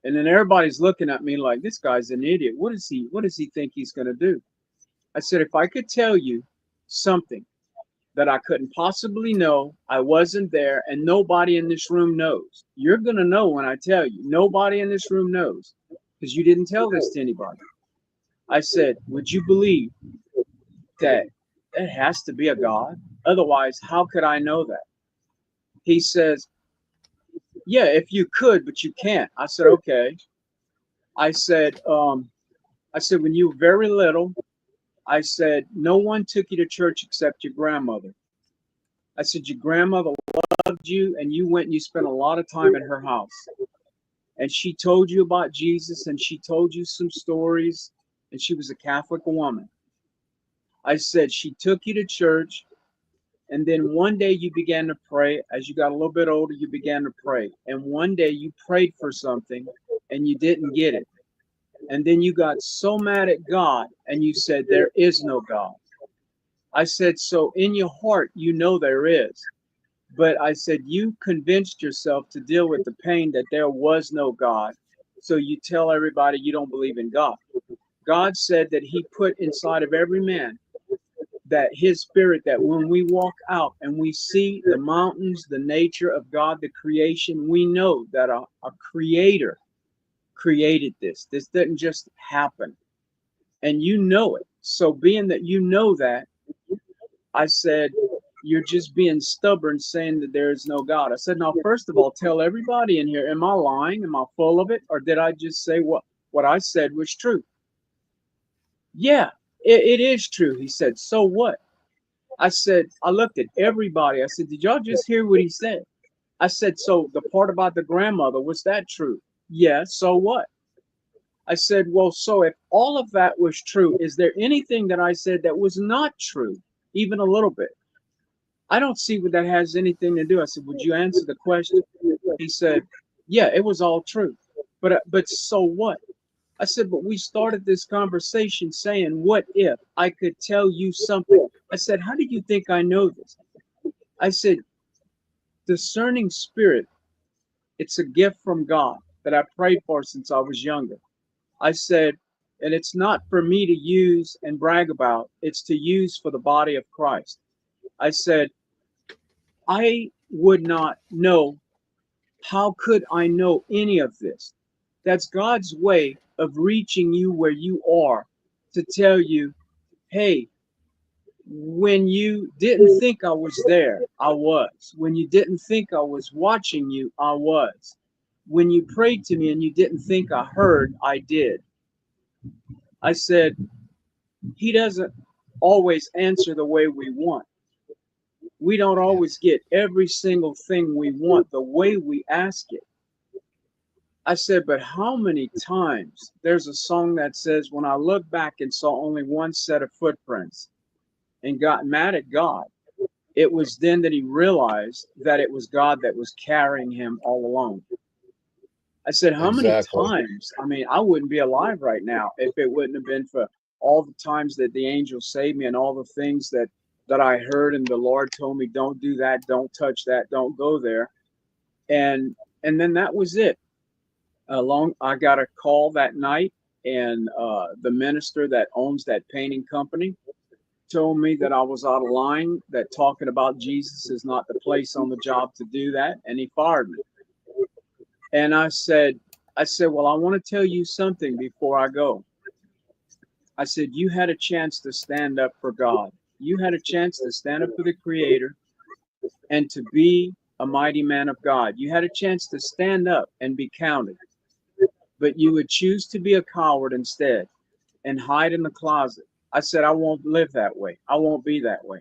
And then everybody's looking at me like, this guy's an idiot. What does he think he's going to do? I said, if I could tell you something that I couldn't possibly know, I wasn't there, and nobody in this room knows. You're going to know when I tell you. Nobody in this room knows because you didn't tell this to anybody. I said, would you believe that it has to be a God? Otherwise, how could I know that? He says, yeah, if you could, but you can't. I said, okay. I said, when you were very little, I said, no one took you to church except your grandmother. I said, your grandmother loved you, and you went and you spent a lot of time in her house. And she told you about Jesus, and she told you some stories, and she was a Catholic woman. I said, she took you to church, and then one day you began to pray. As you got a little bit older, you began to pray. And one day you prayed for something, and you didn't get it. And then you got so mad at God, and you said, there is no God. I said, so in your heart, you know there is. But I said, you convinced yourself to deal with the pain that there was no God. So you tell everybody you don't believe in God. God said that he put inside of every man that his spirit, that when we walk out and we see the mountains, the nature of God, the creation, we know that a creator created this. This didn't just happen. And you know it. So being that you know that, I said, you're just being stubborn saying that there is no God. I said, now, first of all, tell everybody in here, am I lying? Am I full of it? Or did I just say what I said was true? Yeah, it is true. He said, so what? I said, I looked at everybody. I said, did y'all just hear what he said? I said, so the part about the grandmother, was that true? Yeah, so what? I said, well, so if all of that was true, is there anything that I said that was not true, even a little bit? I don't see what that has anything to do. I said, would you answer the question? He said, yeah, it was all true. But so what? I said, but we started this conversation saying, what if I could tell you something? I said, how do you think I know this? I said, discerning spirit, it's a gift from God that I prayed for since I was younger. I said, and it's not for me to use and brag about, it's to use for the body of Christ. I said, I would not know. How could I know any of this? That's God's way of reaching you where you are to tell you, hey, when you didn't think I was there, I was. When you didn't think I was watching you, I was. When you prayed to me and you didn't think I heard, I did. I said, he doesn't always answer the way we want. We don't always get every single thing we want the way we ask it. I said, but how many times, there's a song that says, when I look back and saw only one set of footprints and got mad at God, it was then that he realized that it was God that was carrying him all along. I said, how many times? I mean, I wouldn't be alive right now if it wouldn't have been for all the times that the angel saved me and all the things that I heard and the Lord told me, don't do that, don't touch that, don't go there. And then that was it. I got a call that night, and the minister that owns that painting company told me that I was out of line, that talking about Jesus is not the place on the job to do that, and he fired me. And I said, well, I want to tell you something before I go. I said, you had a chance to stand up for God. You had a chance to stand up for the Creator and to be a mighty man of God. You had a chance to stand up and be counted, but you would choose to be a coward instead and hide in the closet. I said, I won't live that way. I won't be that way.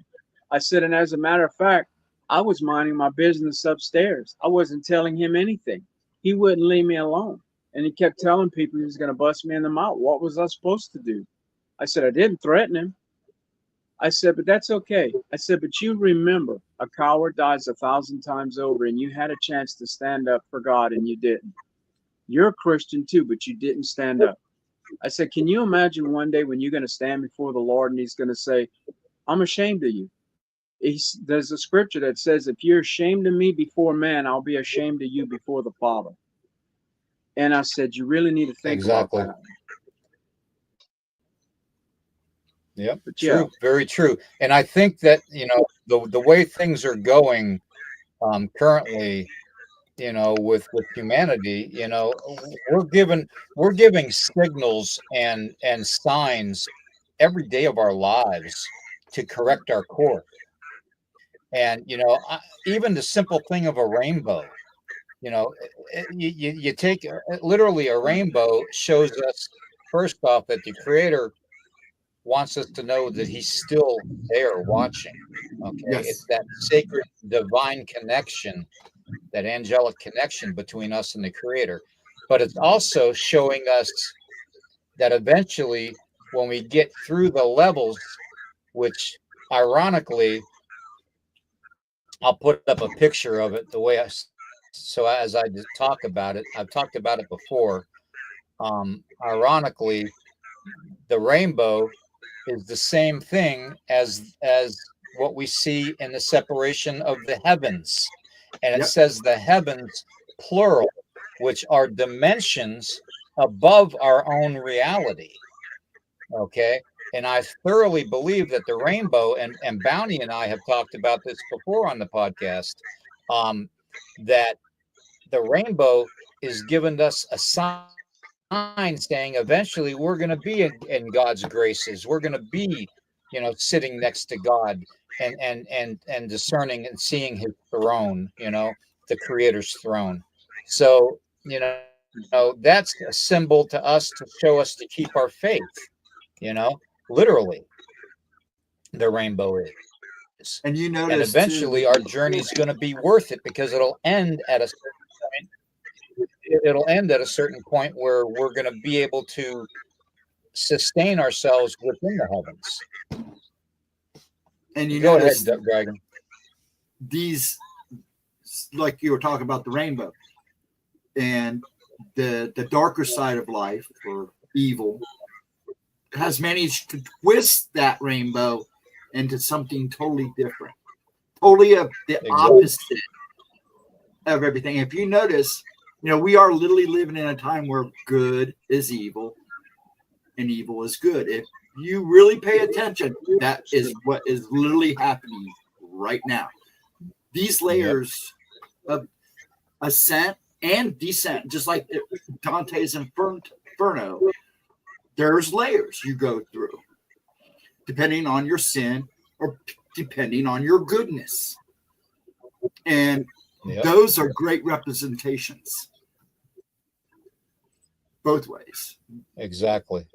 I said, and as a matter of fact, I was minding my business upstairs. I wasn't telling him anything. He wouldn't leave me alone. And he kept telling people he was going to bust me in the mouth. What was I supposed to do? I said, I didn't threaten him. I said, but that's okay. I said, but you remember, a coward dies 1,000 times over, and you had a chance to stand up for God and you didn't. You're a Christian too, but you didn't stand up. I said, can you imagine one day when you're going to stand before the Lord and he's going to say, I'm ashamed of you. There's a scripture that says, if you're ashamed of me before man, I'll be ashamed of you before the Father. And I said, you really need to think about that. Yep, But true, yeah. very true. And I think that, the way things are going currently, with humanity, we're giving signals and signs every day of our lives to correct our course. And even the simple thing of a rainbow, you take literally a rainbow shows us first off that the Creator wants us to know that he's still there watching. Okay. Yes. It's that sacred divine connection, that angelic connection between us and the Creator. But it's also showing us that eventually, when we get through the levels, which ironically, I'll put up a picture of it the way so as I talk about it, I've talked about it before. Ironically, the rainbow is the same thing as what we see in the separation of the heavens. And it Yep. says the heavens, plural, which are dimensions above our own reality. Okay. And I thoroughly believe that the rainbow, and Bounty and I have talked about this before on the podcast, that the rainbow is giving us a sign saying eventually we're going to be in God's graces. We're going to be, sitting next to God and discerning and seeing his throne, the Creator's throne. So, that's a symbol to us to show us to keep our faith, literally the rainbow is. And you notice, and eventually too, our journey is going to be worth it, because it'll end at a certain point. It'll end at a certain point where we're going to be able to sustain ourselves within the heavens. and you Go notice ahead, Dragon. these, like you were talking about the rainbow and the darker side of life, or evil, has managed to twist that rainbow into something totally different, totally the opposite of everything. If you notice, we are literally living in a time where good is evil and evil is good. If you really pay attention, that is what is literally happening right now. These layers of ascent and descent, just like Dante's Inferno, there's layers you go through depending on your sin or depending on your goodness. And those are great representations both ways. Exactly.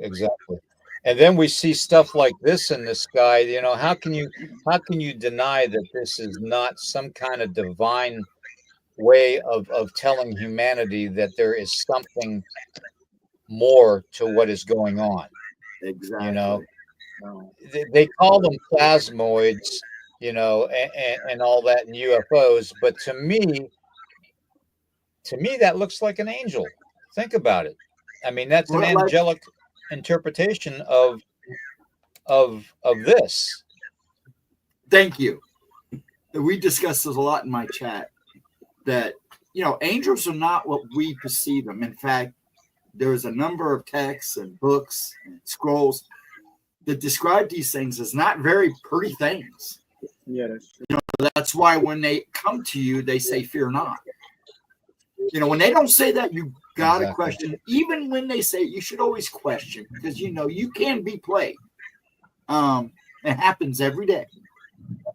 And then we see stuff like this in the sky. How can you deny that this is not some kind of divine way of telling humanity that there is something more to what is going on? Exactly. They call them plasmoids, and all that in UFOs, but to me that looks like an angel. Think about it. I mean, that's an angelic interpretation of this. Thank you. We discussed this a lot in my chat, that angels are not what we perceive them. In fact, there's a number of texts and books and scrolls that describe these things as not very pretty things. Yeah, that's true. That's why when they come to you, they say, "Fear not." When they don't say that, you got to question. Even when they say it, you should always question, because you can be played. It happens every day.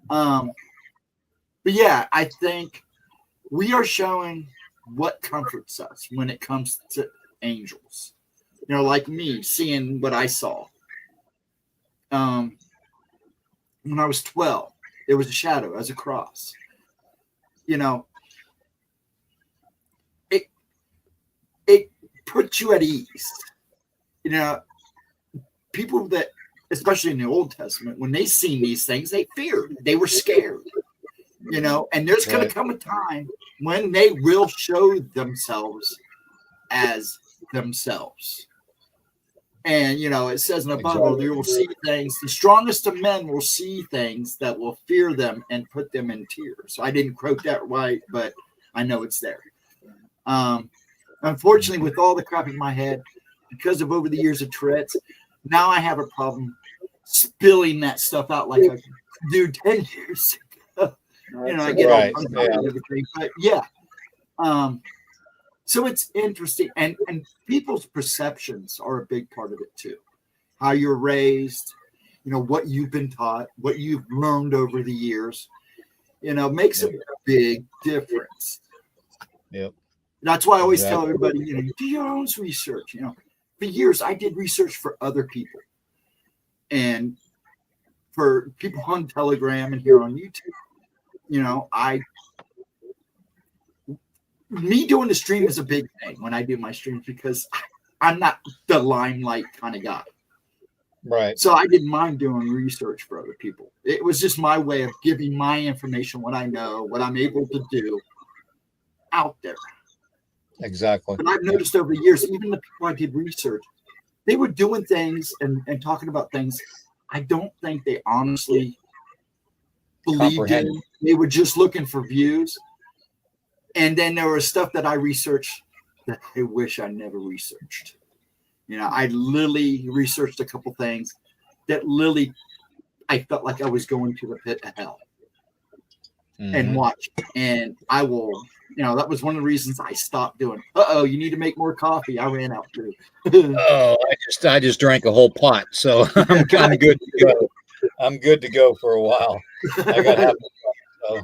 But yeah, I think we are showing what comforts us when it comes to angels. Like me seeing what I saw. When I was 12, it was a shadow as a cross. It puts you at ease. People that, especially in the Old Testament, when they seen these things, they feared. They were scared. And there's going to come a time when they will show themselves as themselves. And, it says in the Bible, they will see things. The strongest of men will see things that will fear them and put them in tears. I didn't quote that right, but I know it's there. Unfortunately, with all the crap in my head, because of over the years of Tourette's, now I have a problem spilling that stuff out like I do 10 years ago. I get all and everything. But yeah. So it's interesting. And people's perceptions are a big part of it too. How you're raised, what you've been taught, what you've learned over the years, makes a big difference. Yep. That's why I always tell everybody, do your own research. For years, I did research for other people. And for people on Telegram and here on YouTube, me doing the stream is a big thing when I do my streams, because I'm not the limelight kind of guy. Right. So I didn't mind doing research for other people. It was just my way of giving my information, what I know, what I'm able to do out there. Exactly. But I've noticed over the years, even the people I did research, they were doing things and talking about things I don't think they honestly believed in. They were just looking for views. And then there was stuff that I researched that I wish I never researched. I literally researched a couple things that literally I felt like I was going to the pit of hell and watch. And I will, that was one of the reasons I stopped doing. You need to make more coffee. I ran out too. I just drank a whole pot, so I'm good to go. I'm good to go for a while. I got half. So.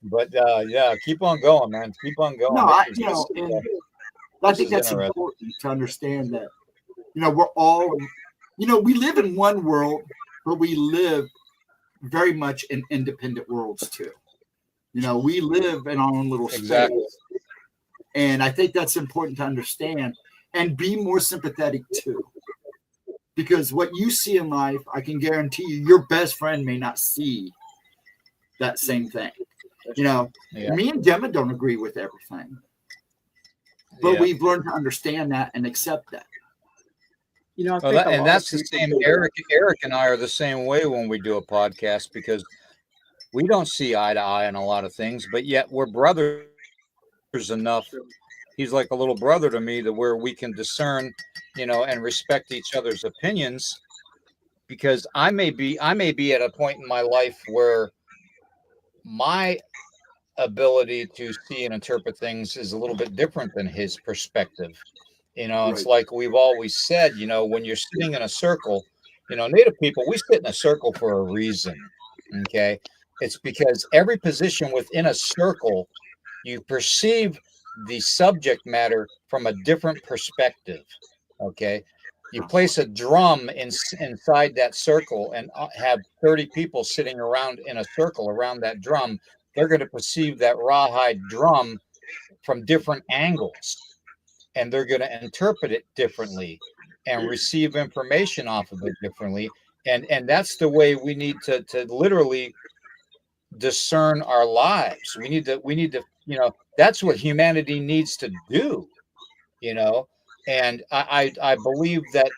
But yeah, keep on going, man. Keep on going. No, I think that's important to understand that. We're all, we live in one world, but we live very much in independent worlds too. We live in our own little space. And I think that's important to understand and be more sympathetic too. Because what you see in life, I can guarantee you, your best friend may not see that same thing. Me and Gemma don't agree with everything, but we've learned to understand that and accept that. And that's the same. Eric and I are the same way when we do a podcast, because we don't see eye to eye on a lot of things, but yet we're brothers enough. He's like a little brother to me, that where we can discern, and respect each other's opinions, because I may be at a point in my life where my ability to see and interpret things is a little bit different than his perspective. It's like we've always said, when you're sitting in a circle, Native people, we sit in a circle for a reason. Okay. It's because every position within a circle, you perceive the subject matter from a different perspective. Okay. You place a drum inside that circle and have 30 people sitting around in a circle around that drum. They're going to perceive that rawhide drum from different angles, and they're going to interpret it differently and receive information off of it differently. And that's the way we need to literally discern our lives. We need to, that's what humanity needs to do, and I believe that,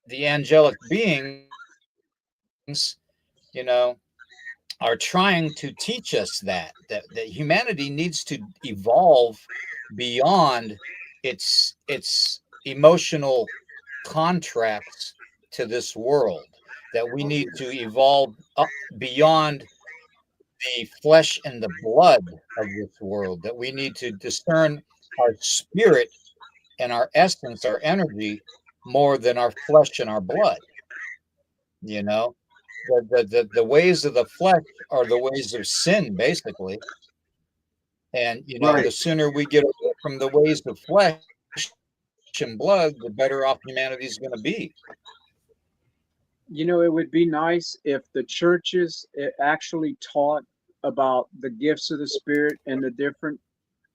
the angelic beings, are trying to teach us that humanity needs to evolve beyond its emotional contracts to this world, that we need to evolve up beyond the flesh and the blood of this world, that we need to discern our spirit and our essence, our energy, more than our flesh and our blood. You know, the ways of the flesh are the ways of sin, basically. And the Right. sooner we get away from the ways of flesh and blood, the better off humanity is going to be. You know, it would be nice if the churches actually taught about the gifts of the Spirit and the different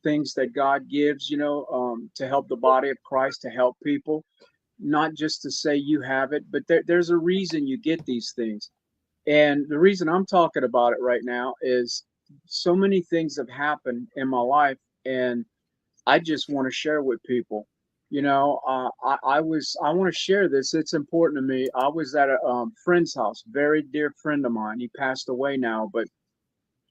things that God gives, to help the body of Christ, to help people, not just to say you have it, but there's a reason you get these things. And the reason I'm talking about it right now is so many things have happened in my life, and I just want to share with people. I want to share this. It's important to me. I was at a friend's house, very dear friend of mine. He passed away now, but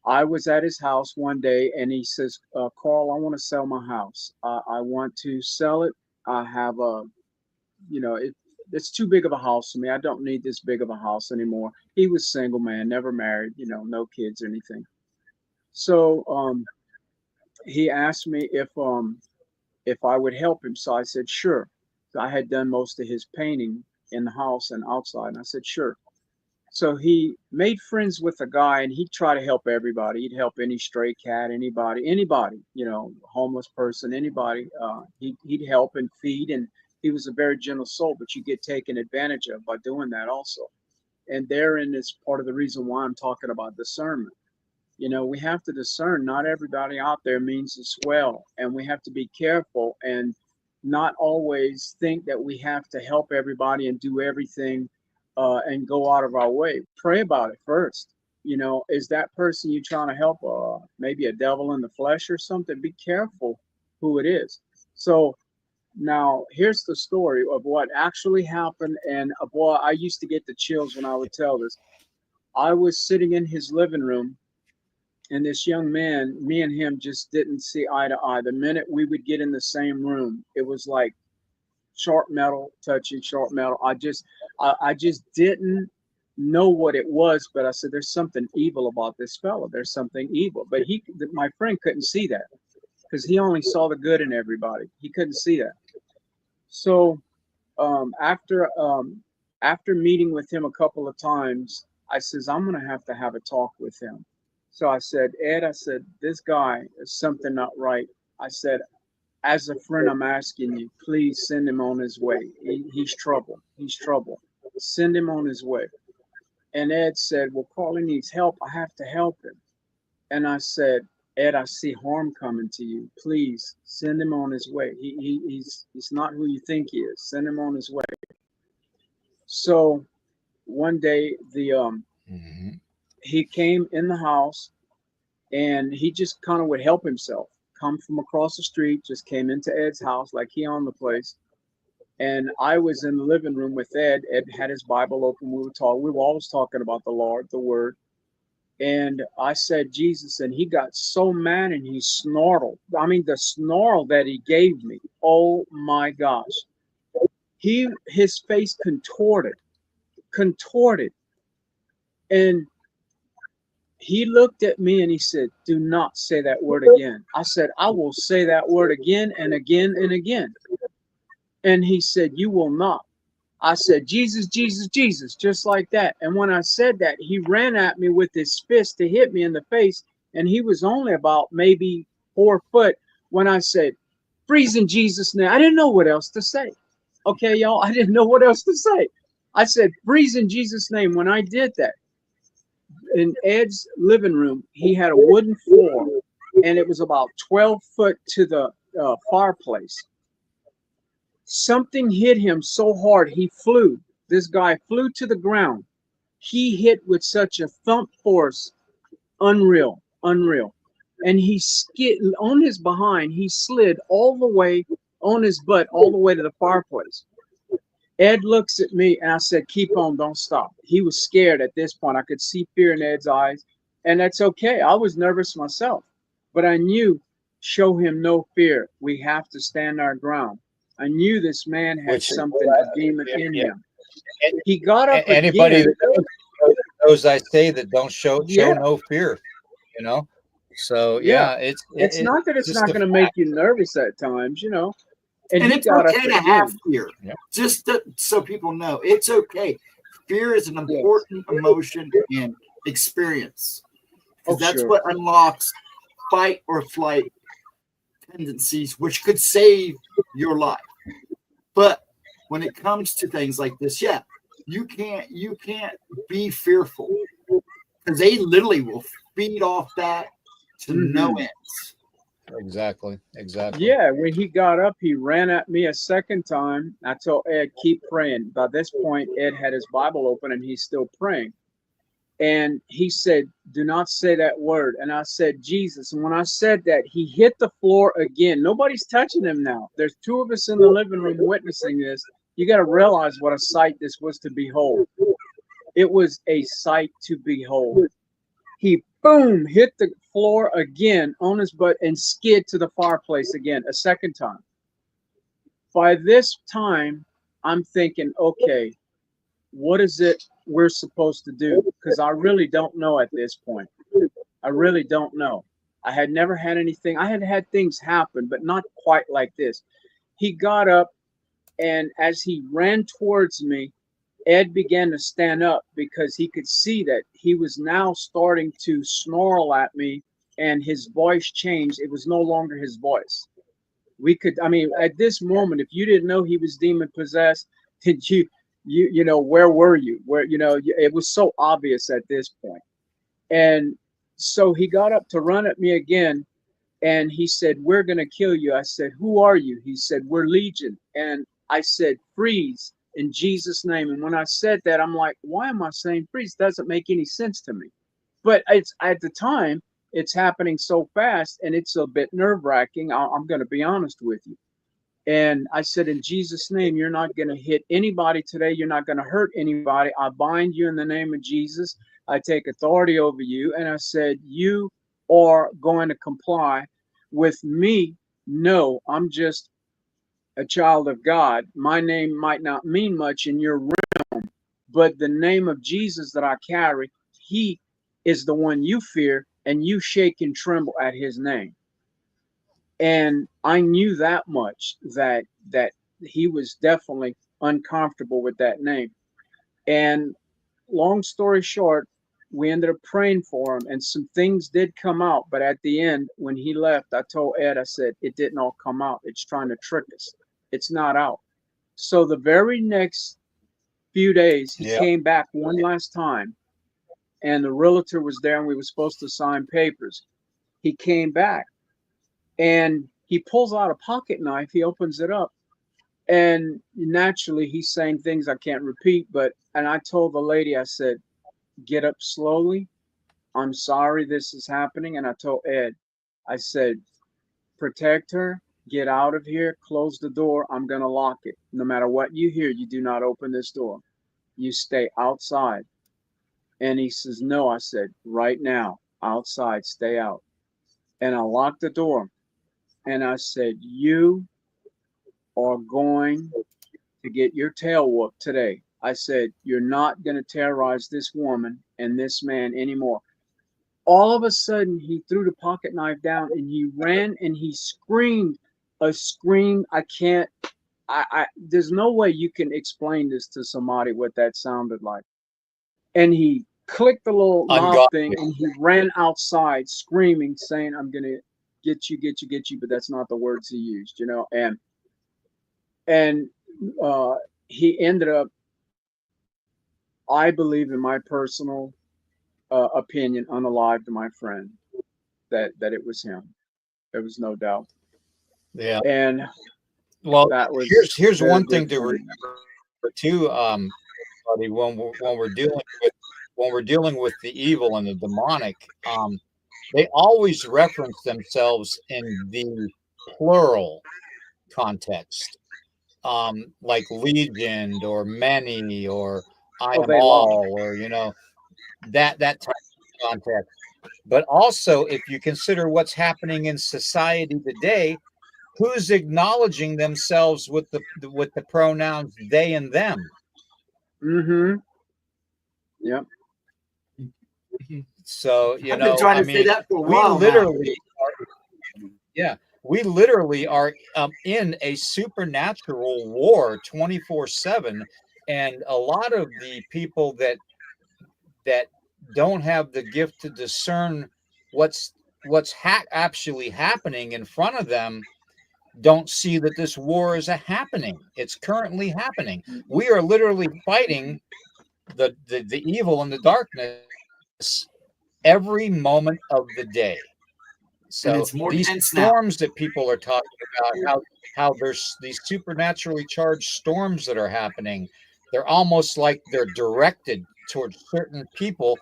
I was at his house one day, and he says, "Carl, I want to sell my house. I want to sell it. I have it's too big of a house for me. I don't need this big of a house anymore." He was single man, never married, no kids or anything. So he asked me if I would help him. So I said, sure. I had done most of his painting in the house and outside. And I said, sure. So he made friends with a guy, and he'd try to help everybody. He'd help any stray cat, anybody, homeless person, anybody. He'd help and feed. And he was a very gentle soul, but you get taken advantage of by doing that also. And therein is part of the reason why I'm talking about discernment. We have to discern. Not everybody out there means as well, and we have to be careful and not always think that we have to help everybody and do everything and go out of our way. Pray about it first. Is that person you trying to help maybe a devil in the flesh or something? Be careful who it is. So now here's the story of what actually happened. And boy, I used to get the chills when I would tell this. I was sitting in his living room, and this young man, me and him just didn't see eye to eye. The minute we would get in the same room, it was like sharp metal touching sharp metal. I just didn't know what it was, but I said, there's something evil about this fellow. There's something evil. But my friend couldn't see that, because he only saw the good in everybody. He couldn't see that. So after meeting with him a couple of times, I says, I'm going to have a talk with him. So I said, Ed, this guy is something not right. I said, as a friend, I'm asking you, please send him on his way. He's trouble. He's trouble. Send him on his way. And Ed said, well, Carl, he needs help. I have to help him. And I said, Ed, I see harm coming to you. Please send him on his way. He's not who you think he is. Send him on his way. So one day he came in the house, and he just kind of would help himself. Come from across the street, just came into Ed's house like he owned the place. And I was in the living room with Ed. Ed had his Bible open. We were always talking about the Lord, the Word. And I said, Jesus, and he got so mad, and he snarled. I mean, the snarl that he gave me, oh my gosh. His face contorted. And he looked at me and he said, do not say that word again. I said, I will say that word again and again and again. And he said, you will not. I said, Jesus, Jesus, Jesus, just like that. And when I said that, he ran at me with his fist to hit me in the face. And he was only about maybe 4 foot when I said, freeze in Jesus' name. I didn't know what else to say. Okay, y'all, I didn't know what else to say. I said, freeze in Jesus' name. When I did that, in Ed's living room, he had a wooden floor, and it was about 12 foot to the fireplace. Something hit him so hard, he flew. This guy flew to the ground. He hit with such a thump force, unreal. And he skid on his behind. He slid all the way on his butt, all the way to the fireplace. Ed looks at me, and I said, keep on, don't stop. He was scared at this point. I could see fear in Ed's eyes. And that's okay. I was nervous myself, but I knew, show him no fear. We have to stand our ground. I knew this man had Which is something, a demon in yeah. him. He got up Anybody again. that knows I say that don't show Yeah, no fear, you know. So yeah. yeah, It's not that it's it's just not a going to make fact. you nervous at times, you know. And And he it's got up okay to have again. fear. Yeah. So people know it's okay. Fear is an Yes. important emotion and experience Oh, because that's sure. what unlocks fight or flight tendencies, which could save your life. But when it comes to things like this, yeah, you can't be fearful because they literally will feed off that to no Mhm. ends. Exactly. Yeah, when he got up, he ran at me a second time. I told Ed, keep praying. By this point, Ed had his Bible open and he's still praying. And he said, do not say that word. And I said, Jesus. And when I said that, he hit the floor again. Nobody's touching him now. There's two of us in the living room witnessing this. You got to realize what a sight this was to behold. It was a sight to behold. He boom hit the floor again on his butt and skid to the fireplace again a second time. By this time, I'm thinking, okay, what is it we're supposed to do? Because I really don't know at this point. I really don't know. I had never had anything. I had had things happen, but not quite like this. He got up, and as he ran towards me, Ed began to stand up because he could see that he was now starting to snarl at me, and his voice changed. It was no longer his voice. We could, I mean, at this moment, if you didn't know he was demon possessed, did you know, where were you? Where, you know, it was so obvious at this point. And so he got up to run at me again, and he said, we're going to kill you. I said, who are you? He said, we're Legion. And I said, freeze in Jesus' name. And when I said that, I'm like, why am I saying freeze? Doesn't make any sense to me. But it's at the time, it's happening so fast, and it's a bit nerve-wracking. I'm going to be honest with you. And I said, in Jesus' name, you're not going to hit anybody today. You're not going to hurt anybody. I bind you in the name of Jesus. I take authority over you. And I said, you are going to comply with me. No, I'm just a child of God. My name might not mean much in your realm, but the name of Jesus that I carry, he is the one you fear, and you shake and tremble at his name. And I knew that much, that he was definitely uncomfortable with that name. And long story short, we ended up praying for him, and some things did come out. But at the end, when he left, I told Ed, I said, it didn't all come out. It's trying to trick us. It's not out. So the very next few days, he Yeah. came back one last time, and the realtor was there, and we were supposed to sign papers. He came back, and he pulls out a pocket knife. He opens it up, and naturally he's saying things I can't repeat. And I told the lady, I said, get up slowly. I'm sorry this is happening. And I told Ed, I said, protect her, get out of here, close the door. I'm going to lock it. No matter what you hear, you do not open this door. You stay outside. And he says, no. I said, right now, outside, stay out. And I locked the door. And I said, you are going to get your tail whooped today. I said, you're not going to terrorize this woman and this man anymore. All of a sudden, he threw the pocket knife down, and he ran, and he screamed a scream. There's no way you can explain this to somebody what that sounded like. And he clicked the little knob thing, Ungodly. and he ran outside screaming, saying, I'm going to get you. But that's not the words he used, you know. And he ended up, I believe, in my personal opinion, unalived my friend. That it was him. There was no doubt. Yeah. And Well, that was here's very one good thing to for me. remember too, buddy. When we're dealing with the evil and the demonic, they always reference themselves in the plural context, like legion or many or I Oh, am they lie. all, or you know, that type of context. But also, if you consider what's happening in society today, who's acknowledging themselves with the pronouns they and them? Mm-hmm. Yep. So, I've been trying to say that for a while now. Yeah, we literally are in a supernatural war 24/7, and a lot of the people that don't have the gift to discern what's actually happening in front of them don't see that this war is happening. It's currently happening. We are literally fighting the evil and the darkness every moment of the day. And So it's more these tense now. storms that people are talking about, how there's these supernaturally charged storms that are happening, they're almost like they're directed towards certain people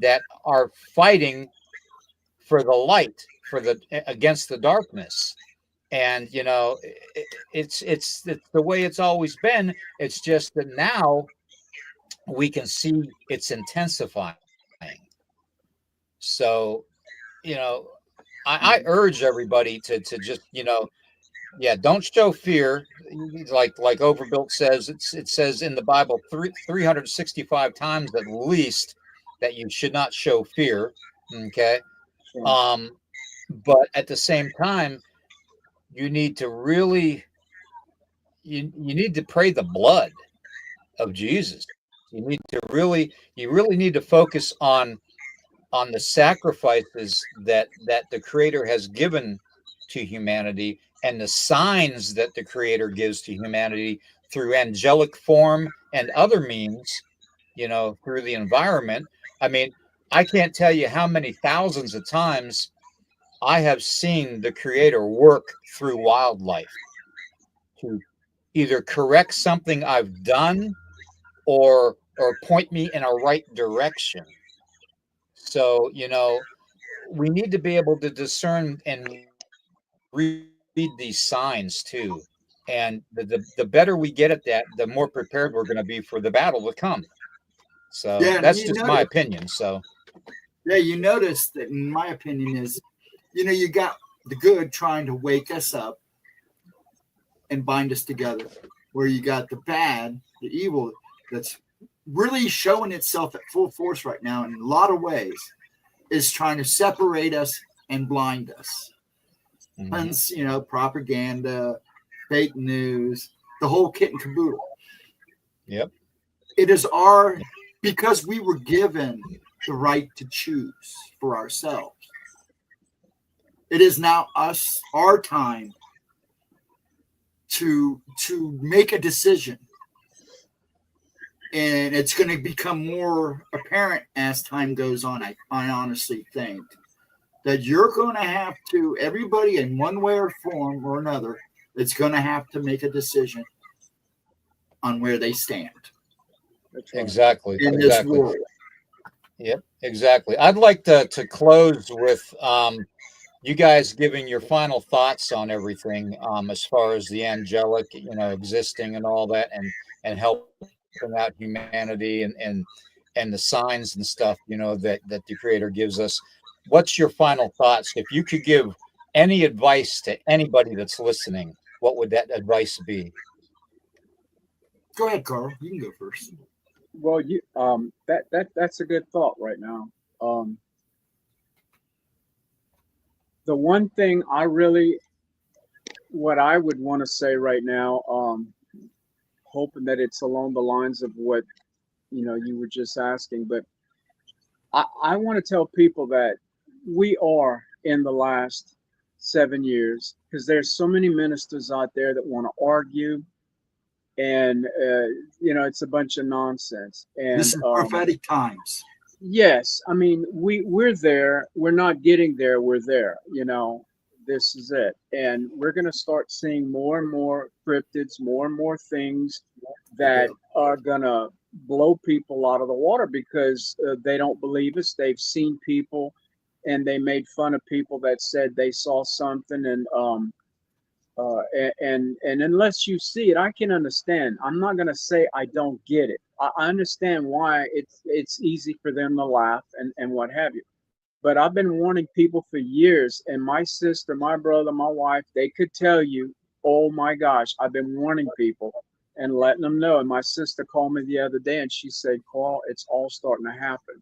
that are fighting for the light, for the against the darkness. And you know, it's the way it's always been. It's just that now we can see it's intensifying. So, you know, I urge everybody to just, you know, yeah, don't show fear. Like Overbuilt says, it says in the Bible 365 times at least that you should not show fear. Okay. Um, but at the same time, you need to really you need to pray the blood of Jesus. You really need to focus on the sacrifices that the Creator has given to humanity and the signs that the Creator gives to humanity through angelic form and other means, you know, through the environment. I mean, I can't tell you how many thousands of times I have seen the Creator work through wildlife to either correct something I've done or point me in a right direction. So, you know, we need to be able to discern and read these signs too. And the better we get at that, the more prepared we're going to be for the battle to come. So Yeah, and that's you just my notice, opinion. So yeah, you notice that in my opinion is, you know, you got the good trying to wake us up and bind us together, where you got the bad, the evil that's really showing itself at full force right now in a lot of ways, is trying to separate us and blind us. Hence, you know, propaganda, fake news, the whole kit and caboodle. Yep. It is because we were given the right to choose for ourselves. It is now our time to make a decision. And it's going to become more apparent as time goes on. I honestly think that you're going to have to, everybody in one way or form or another, it's going to have to make a decision on where they stand. Exactly. In this world. Yep, exactly. I'd like to close with you guys giving your final thoughts on everything, as far as the angelic, you know, existing and all that, and helping out humanity and the signs and stuff, you know, that the Creator gives us. What's your final thoughts? If you could give any advice to anybody that's listening, what would that advice be? Go ahead, Carl. You can go first. Well, that's a good thought right now. The one thing what I would want to say right now, hoping that it's along the lines of what you were just asking, but I want to tell people that we are in the last 7 years, because there's so many ministers out there that want to argue, and it's a bunch of nonsense. And this is prophetic times. Yes, I mean we're there. We're not getting there. We're there. This is it, and we're going to start seeing more and more cryptids, more and more things that are going to blow people out of the water, because they don't believe us. They've seen people, and they made fun of people that said they saw something, and unless you see it, I can understand. I'm not going to say I don't get it. I understand why it's easy for them to laugh and what have you. But I've been warning people for years, and my sister, my brother, my wife, they could tell you, oh my gosh, I've been warning people and letting them know. And my sister called me the other day and she said, Carl, it's all starting to happen.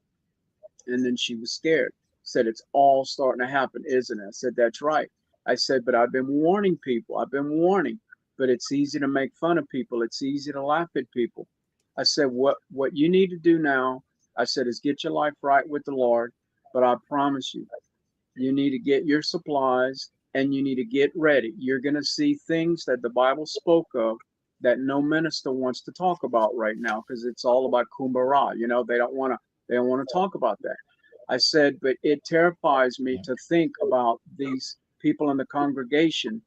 And then she was scared, said, it's all starting to happen, isn't it? I said, that's right. I said, but I've been warning people. I've been warning, but it's easy to make fun of people. It's easy to laugh at people. I said, what you need to do now, I said, is get your life right with the Lord. But I promise you, you need to get your supplies and you need to get ready. You're going to see things that the Bible spoke of that no minister wants to talk about right now, because it's all about kumbara. You know, they don't want to talk about that. I said, but it terrifies me to think about these people in the congregation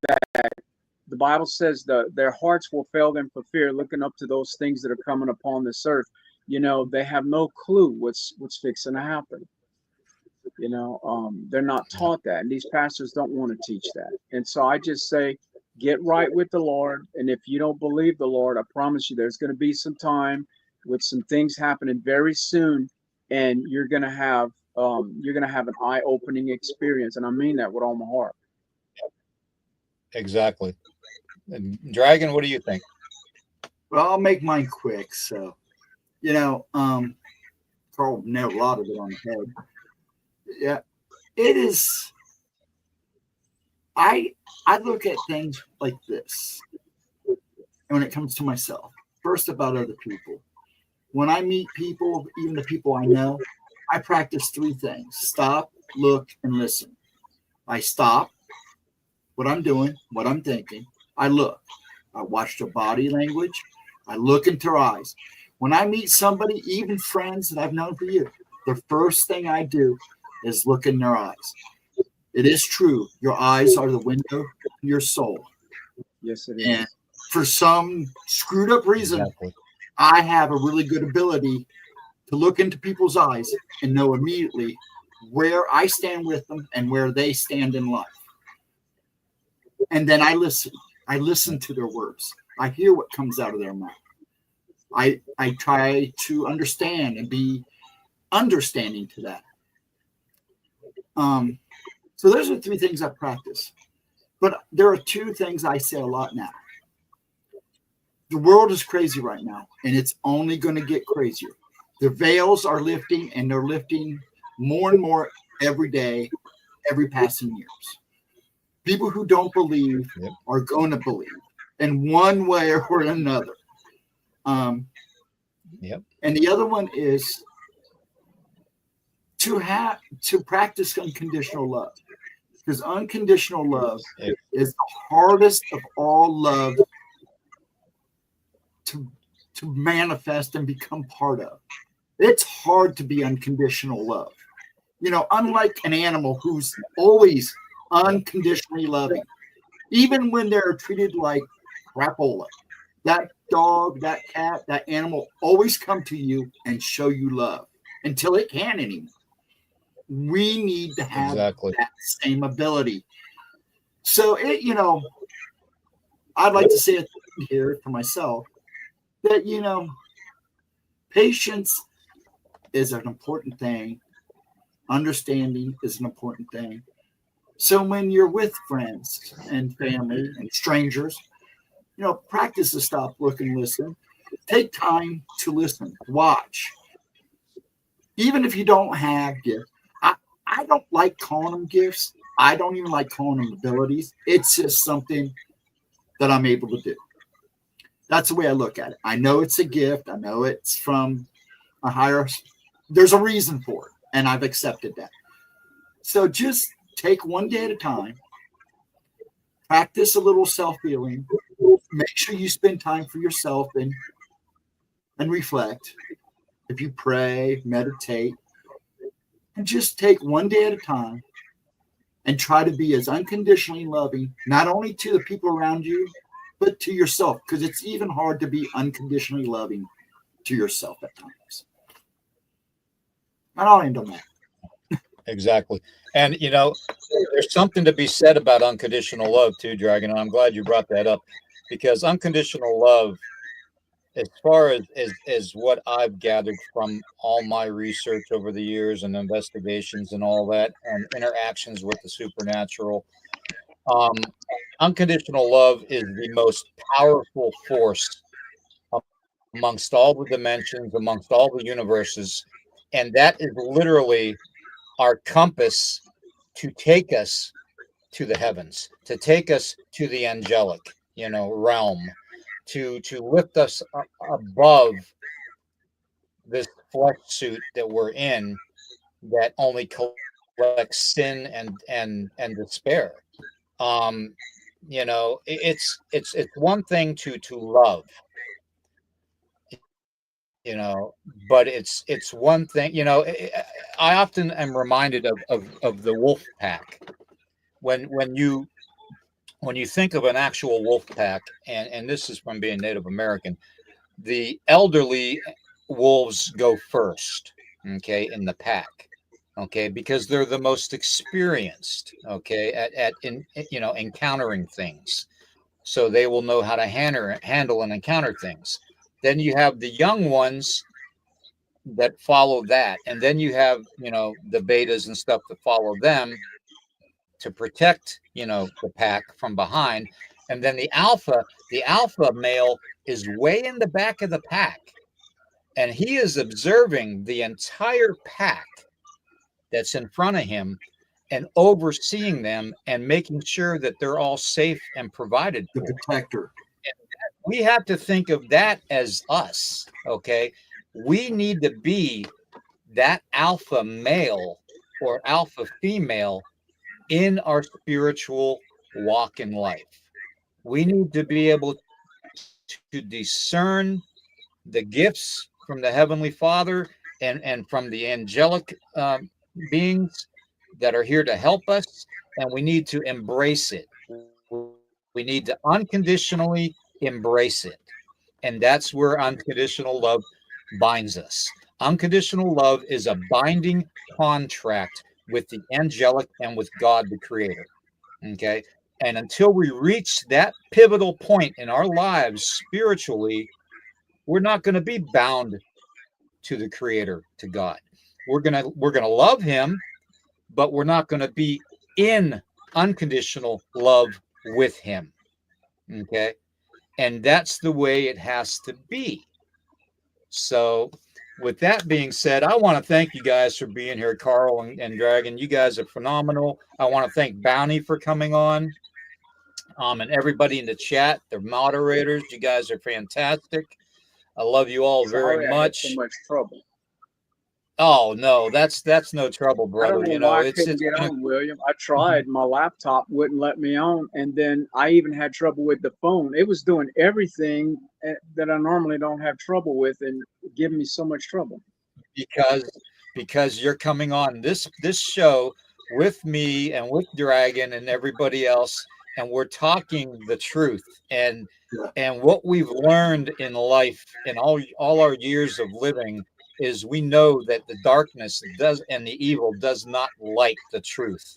that the Bible says their hearts will fail them for fear, looking up to those things that are coming upon this earth. You know, they have no clue what's fixing to happen. You know, they're not taught that, and these pastors don't want to teach that. And so I just say, get right with the Lord. And if you don't believe the Lord, I promise you, there's going to be some time with some things happening very soon, and you're going to have an eye-opening experience, and I mean that with all my heart. Exactly. And Dragon, what do you think? Well, I'll make mine quick. So, you know, Carl nailed a lot of it on the head. Yeah, it is. I look at things like this, and when it comes to myself, first about other people. When I meet people, even the people I know, I practice three things: stop, look, and listen. I stop what I'm doing, what I'm thinking. I look. I watch their body language. I look into their eyes. When I meet somebody, even friends that I've known for years, the first thing I do is look in their eyes. It is true. Your eyes are the window to your soul. Yes, it is. And for some screwed up reason, Exactly. I have a really good ability to look into people's eyes and know immediately where I stand with them and where they stand in life. And then I listen. I listen to their words. I hear what comes out of their mouth. I try to understand and be understanding to that. So those are three things I practice. But there are two things I say a lot now. The world is crazy right now, and it's only going to get crazier. The veils are lifting, and they're lifting more and more every day, every passing years. People who don't believe are going to believe in one way or another. And the other one is to practice unconditional love, because unconditional love is the hardest of all love to manifest and become part of. It's hard to be unconditional love. You know, unlike an animal who's always unconditionally loving, even when they're treated like crapola, that dog, that cat, that animal always come to you and show you love until it can't anymore. We need to have that same ability. So you know, I'd like to say it here for myself that, you know, patience is an important thing. Understanding is an important thing. So when you're with friends and family and strangers, you know, practice to stop, look, and listen. Take time to listen, watch. Even if you don't have gifts, I don't like calling them gifts. I don't even like calling them abilities. It's just something that I'm able to do. That's the way I look at it. I know it's a gift. I know it's from a higher. There's a reason for it, and I've accepted that. So just take one day at a time. Practice a little self-healing. Make sure you spend time for yourself and reflect. If you pray, meditate, and just take one day at a time and try to be as unconditionally loving, not only to the people around you, but to yourself, because it's even hard to be unconditionally loving to yourself at times. And I'll end on that. Exactly. And, you know, there's something to be said about unconditional love too, Dragon. And I'm glad you brought that up, because unconditional love as far as what I've gathered from all my research over the years and investigations and all that and interactions with the supernatural, um, unconditional love is the most powerful force amongst all the dimensions, amongst all the universes, and that is literally our compass to take us to the heavens, to take us to the angelic, realm, to lift us above this flesh suit that we're in that only collects sin and despair. Um, it's one thing to love, you know, but it's one thing, I often am reminded of the wolf pack when you think of an actual wolf pack, and this is from being Native American, the elderly wolves go first, okay, in the pack, okay, because they're the most experienced, okay, at encountering things, so they will know how to handle and encounter things. Then you have the young ones that follow that, and then you have the betas and stuff that follow them to protect the pack from behind. And then the alpha male is way in the back of the pack, and he is observing the entire pack that's in front of him and overseeing them and making sure that they're all safe and provided The for. protector. We have to think of that as us, okay? We need to be that alpha male or alpha female in our spiritual walk in life. We need to be able to discern the gifts from the Heavenly Father and from the angelic beings that are here to help us, and we need to embrace it. We need to unconditionally embrace it. And that's where unconditional love binds us. Unconditional love is a binding contract with the angelic and with God, the Creator. Okay. And until we reach that pivotal point in our lives spiritually, we're not going to be bound to the Creator, to God. We're gonna love Him, but we're not going to be in unconditional love with Him. Okay. And that's the way it has to be. So, with that being said, I want to thank you guys for being here, Carl and Dragon. You guys are phenomenal. I want to thank Bounty for coming on, and everybody in the chat, the moderators. You guys are fantastic. I love you all very much. I had so much trouble. Oh no, that's no trouble, brother. I don't know why I couldn't get on, William. I tried. My laptop wouldn't let me on, and then I even had trouble with the phone. It was doing everything that I normally don't have trouble with, and giving me so much trouble. Because you're coming on this show with me and with Dragon and everybody else, and we're talking the truth and what we've learned in life in all our years of living is we know that the darkness does and the evil does not like the truth,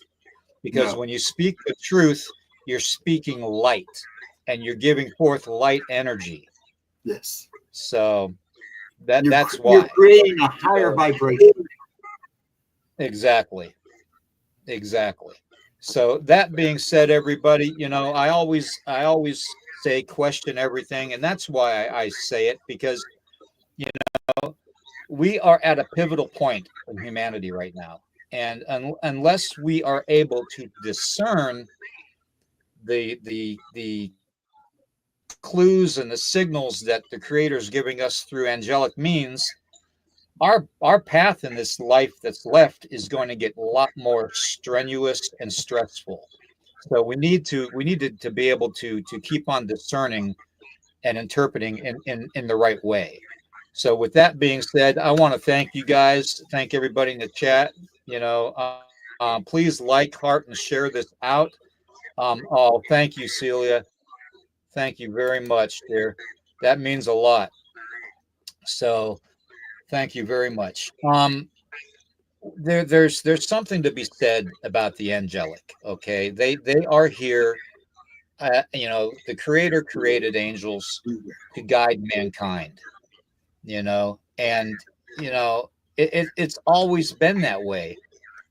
because when you speak the truth, you're speaking light and you're giving forth light energy. Yes. So that's why you're creating a higher vibration. Exactly. So that being said, everybody, I always say question everything, and that's why I say it, because we are at a pivotal point in humanity right now, and unless we are able to discern the clues and the signals that the Creator is giving us through angelic means, our path in this life that's left is going to get a lot more strenuous and stressful. So we need to be able to keep on discerning and interpreting in the right way. So with that being said, I want to thank you guys. Thank everybody in the chat. Please like, heart, and share this out. Thank you, Celia. Thank you very much, dear. That means a lot. So thank you very much. There's something to be said about the angelic. Okay, they are here the Creator created angels to guide mankind, and it's always been that way.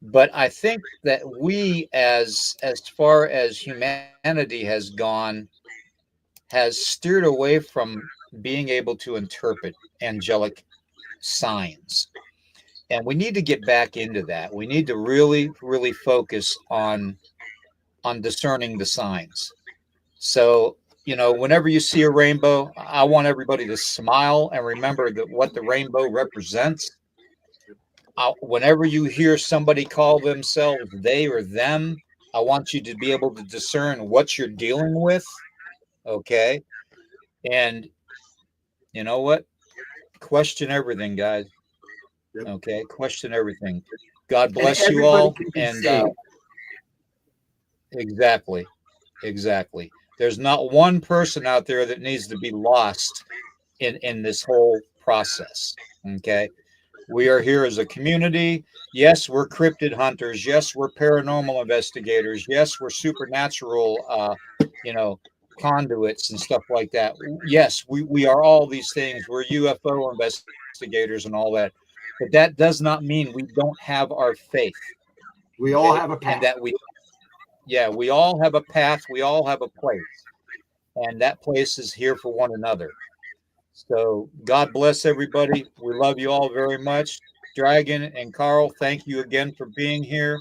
But I think that we, as far as humanity has gone, has steered away from being able to interpret angelic signs. And we need to get back into that. We need to really, really focus on discerning the signs. So, whenever you see a rainbow, I want everybody to smile and remember that what the rainbow represents. Whenever you hear somebody call themselves they or them, I want you to be able to discern what you're dealing with. Okay. And you know what? Question everything, guys. Yep. Okay. Question everything. God bless you all. And exactly. There's not one person out there that needs to be lost in this whole process. Okay. We are here as a community. Yes, we're cryptid hunters. Yes, we're paranormal investigators. Yes, we're supernatural, conduits and stuff like that. Yes, we are all these things. We're UFO investigators and all that. But that does not mean we don't have our faith. We all have a path. And that we all have a path. We all have a place. And that place is here for one another. So God bless everybody. We love you all very much. Dragon and Carl, thank you again for being here.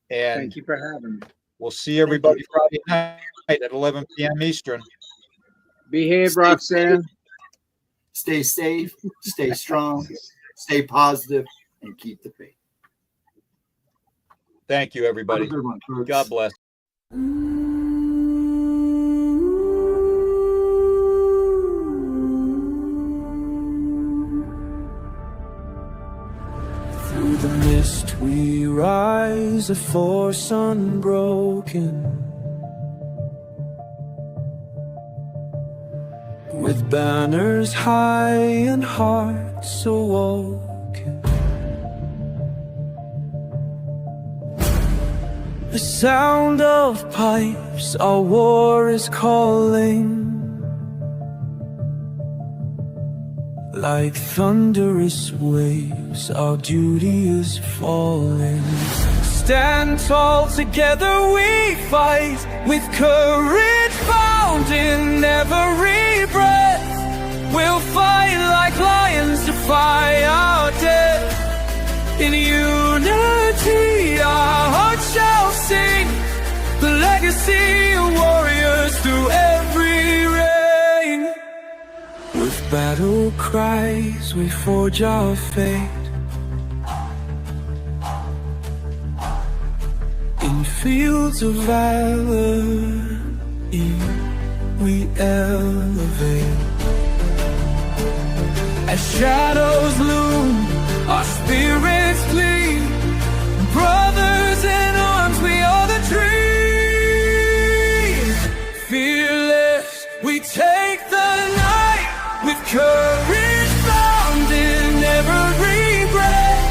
And Thank you for having me. We'll see everybody Friday night at 11 p.m. Eastern. Behave, Roxanne. Stay safe, stay strong, stay positive, and keep the faith. Thank you, everybody. Have a good one, folks. God bless. Through the mist we rise, a force unbroken, with banners high and hearts awoken. The sound of pipes, our war is calling. Like thunderous waves, our duty is falling. Stand tall, together we fight, with courage found in every breath. We'll fight like lions, defy our death. In unity our hearts shall sing, the legacy of warriors through every reign. With battle cries we forge our fate, in fields of valor we elevate. As shadows loom, our spirits gleam. Brothers in arms, we are the dream. Fearless, we take the night, with courage found in every breath.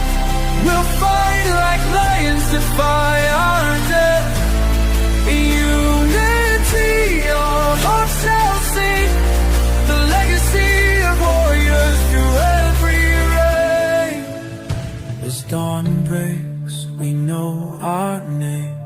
We'll fight like lions, defy our death. In unity, our hearts shall sing, the legacy of warriors through every reign. As dawn breaks, we know our name.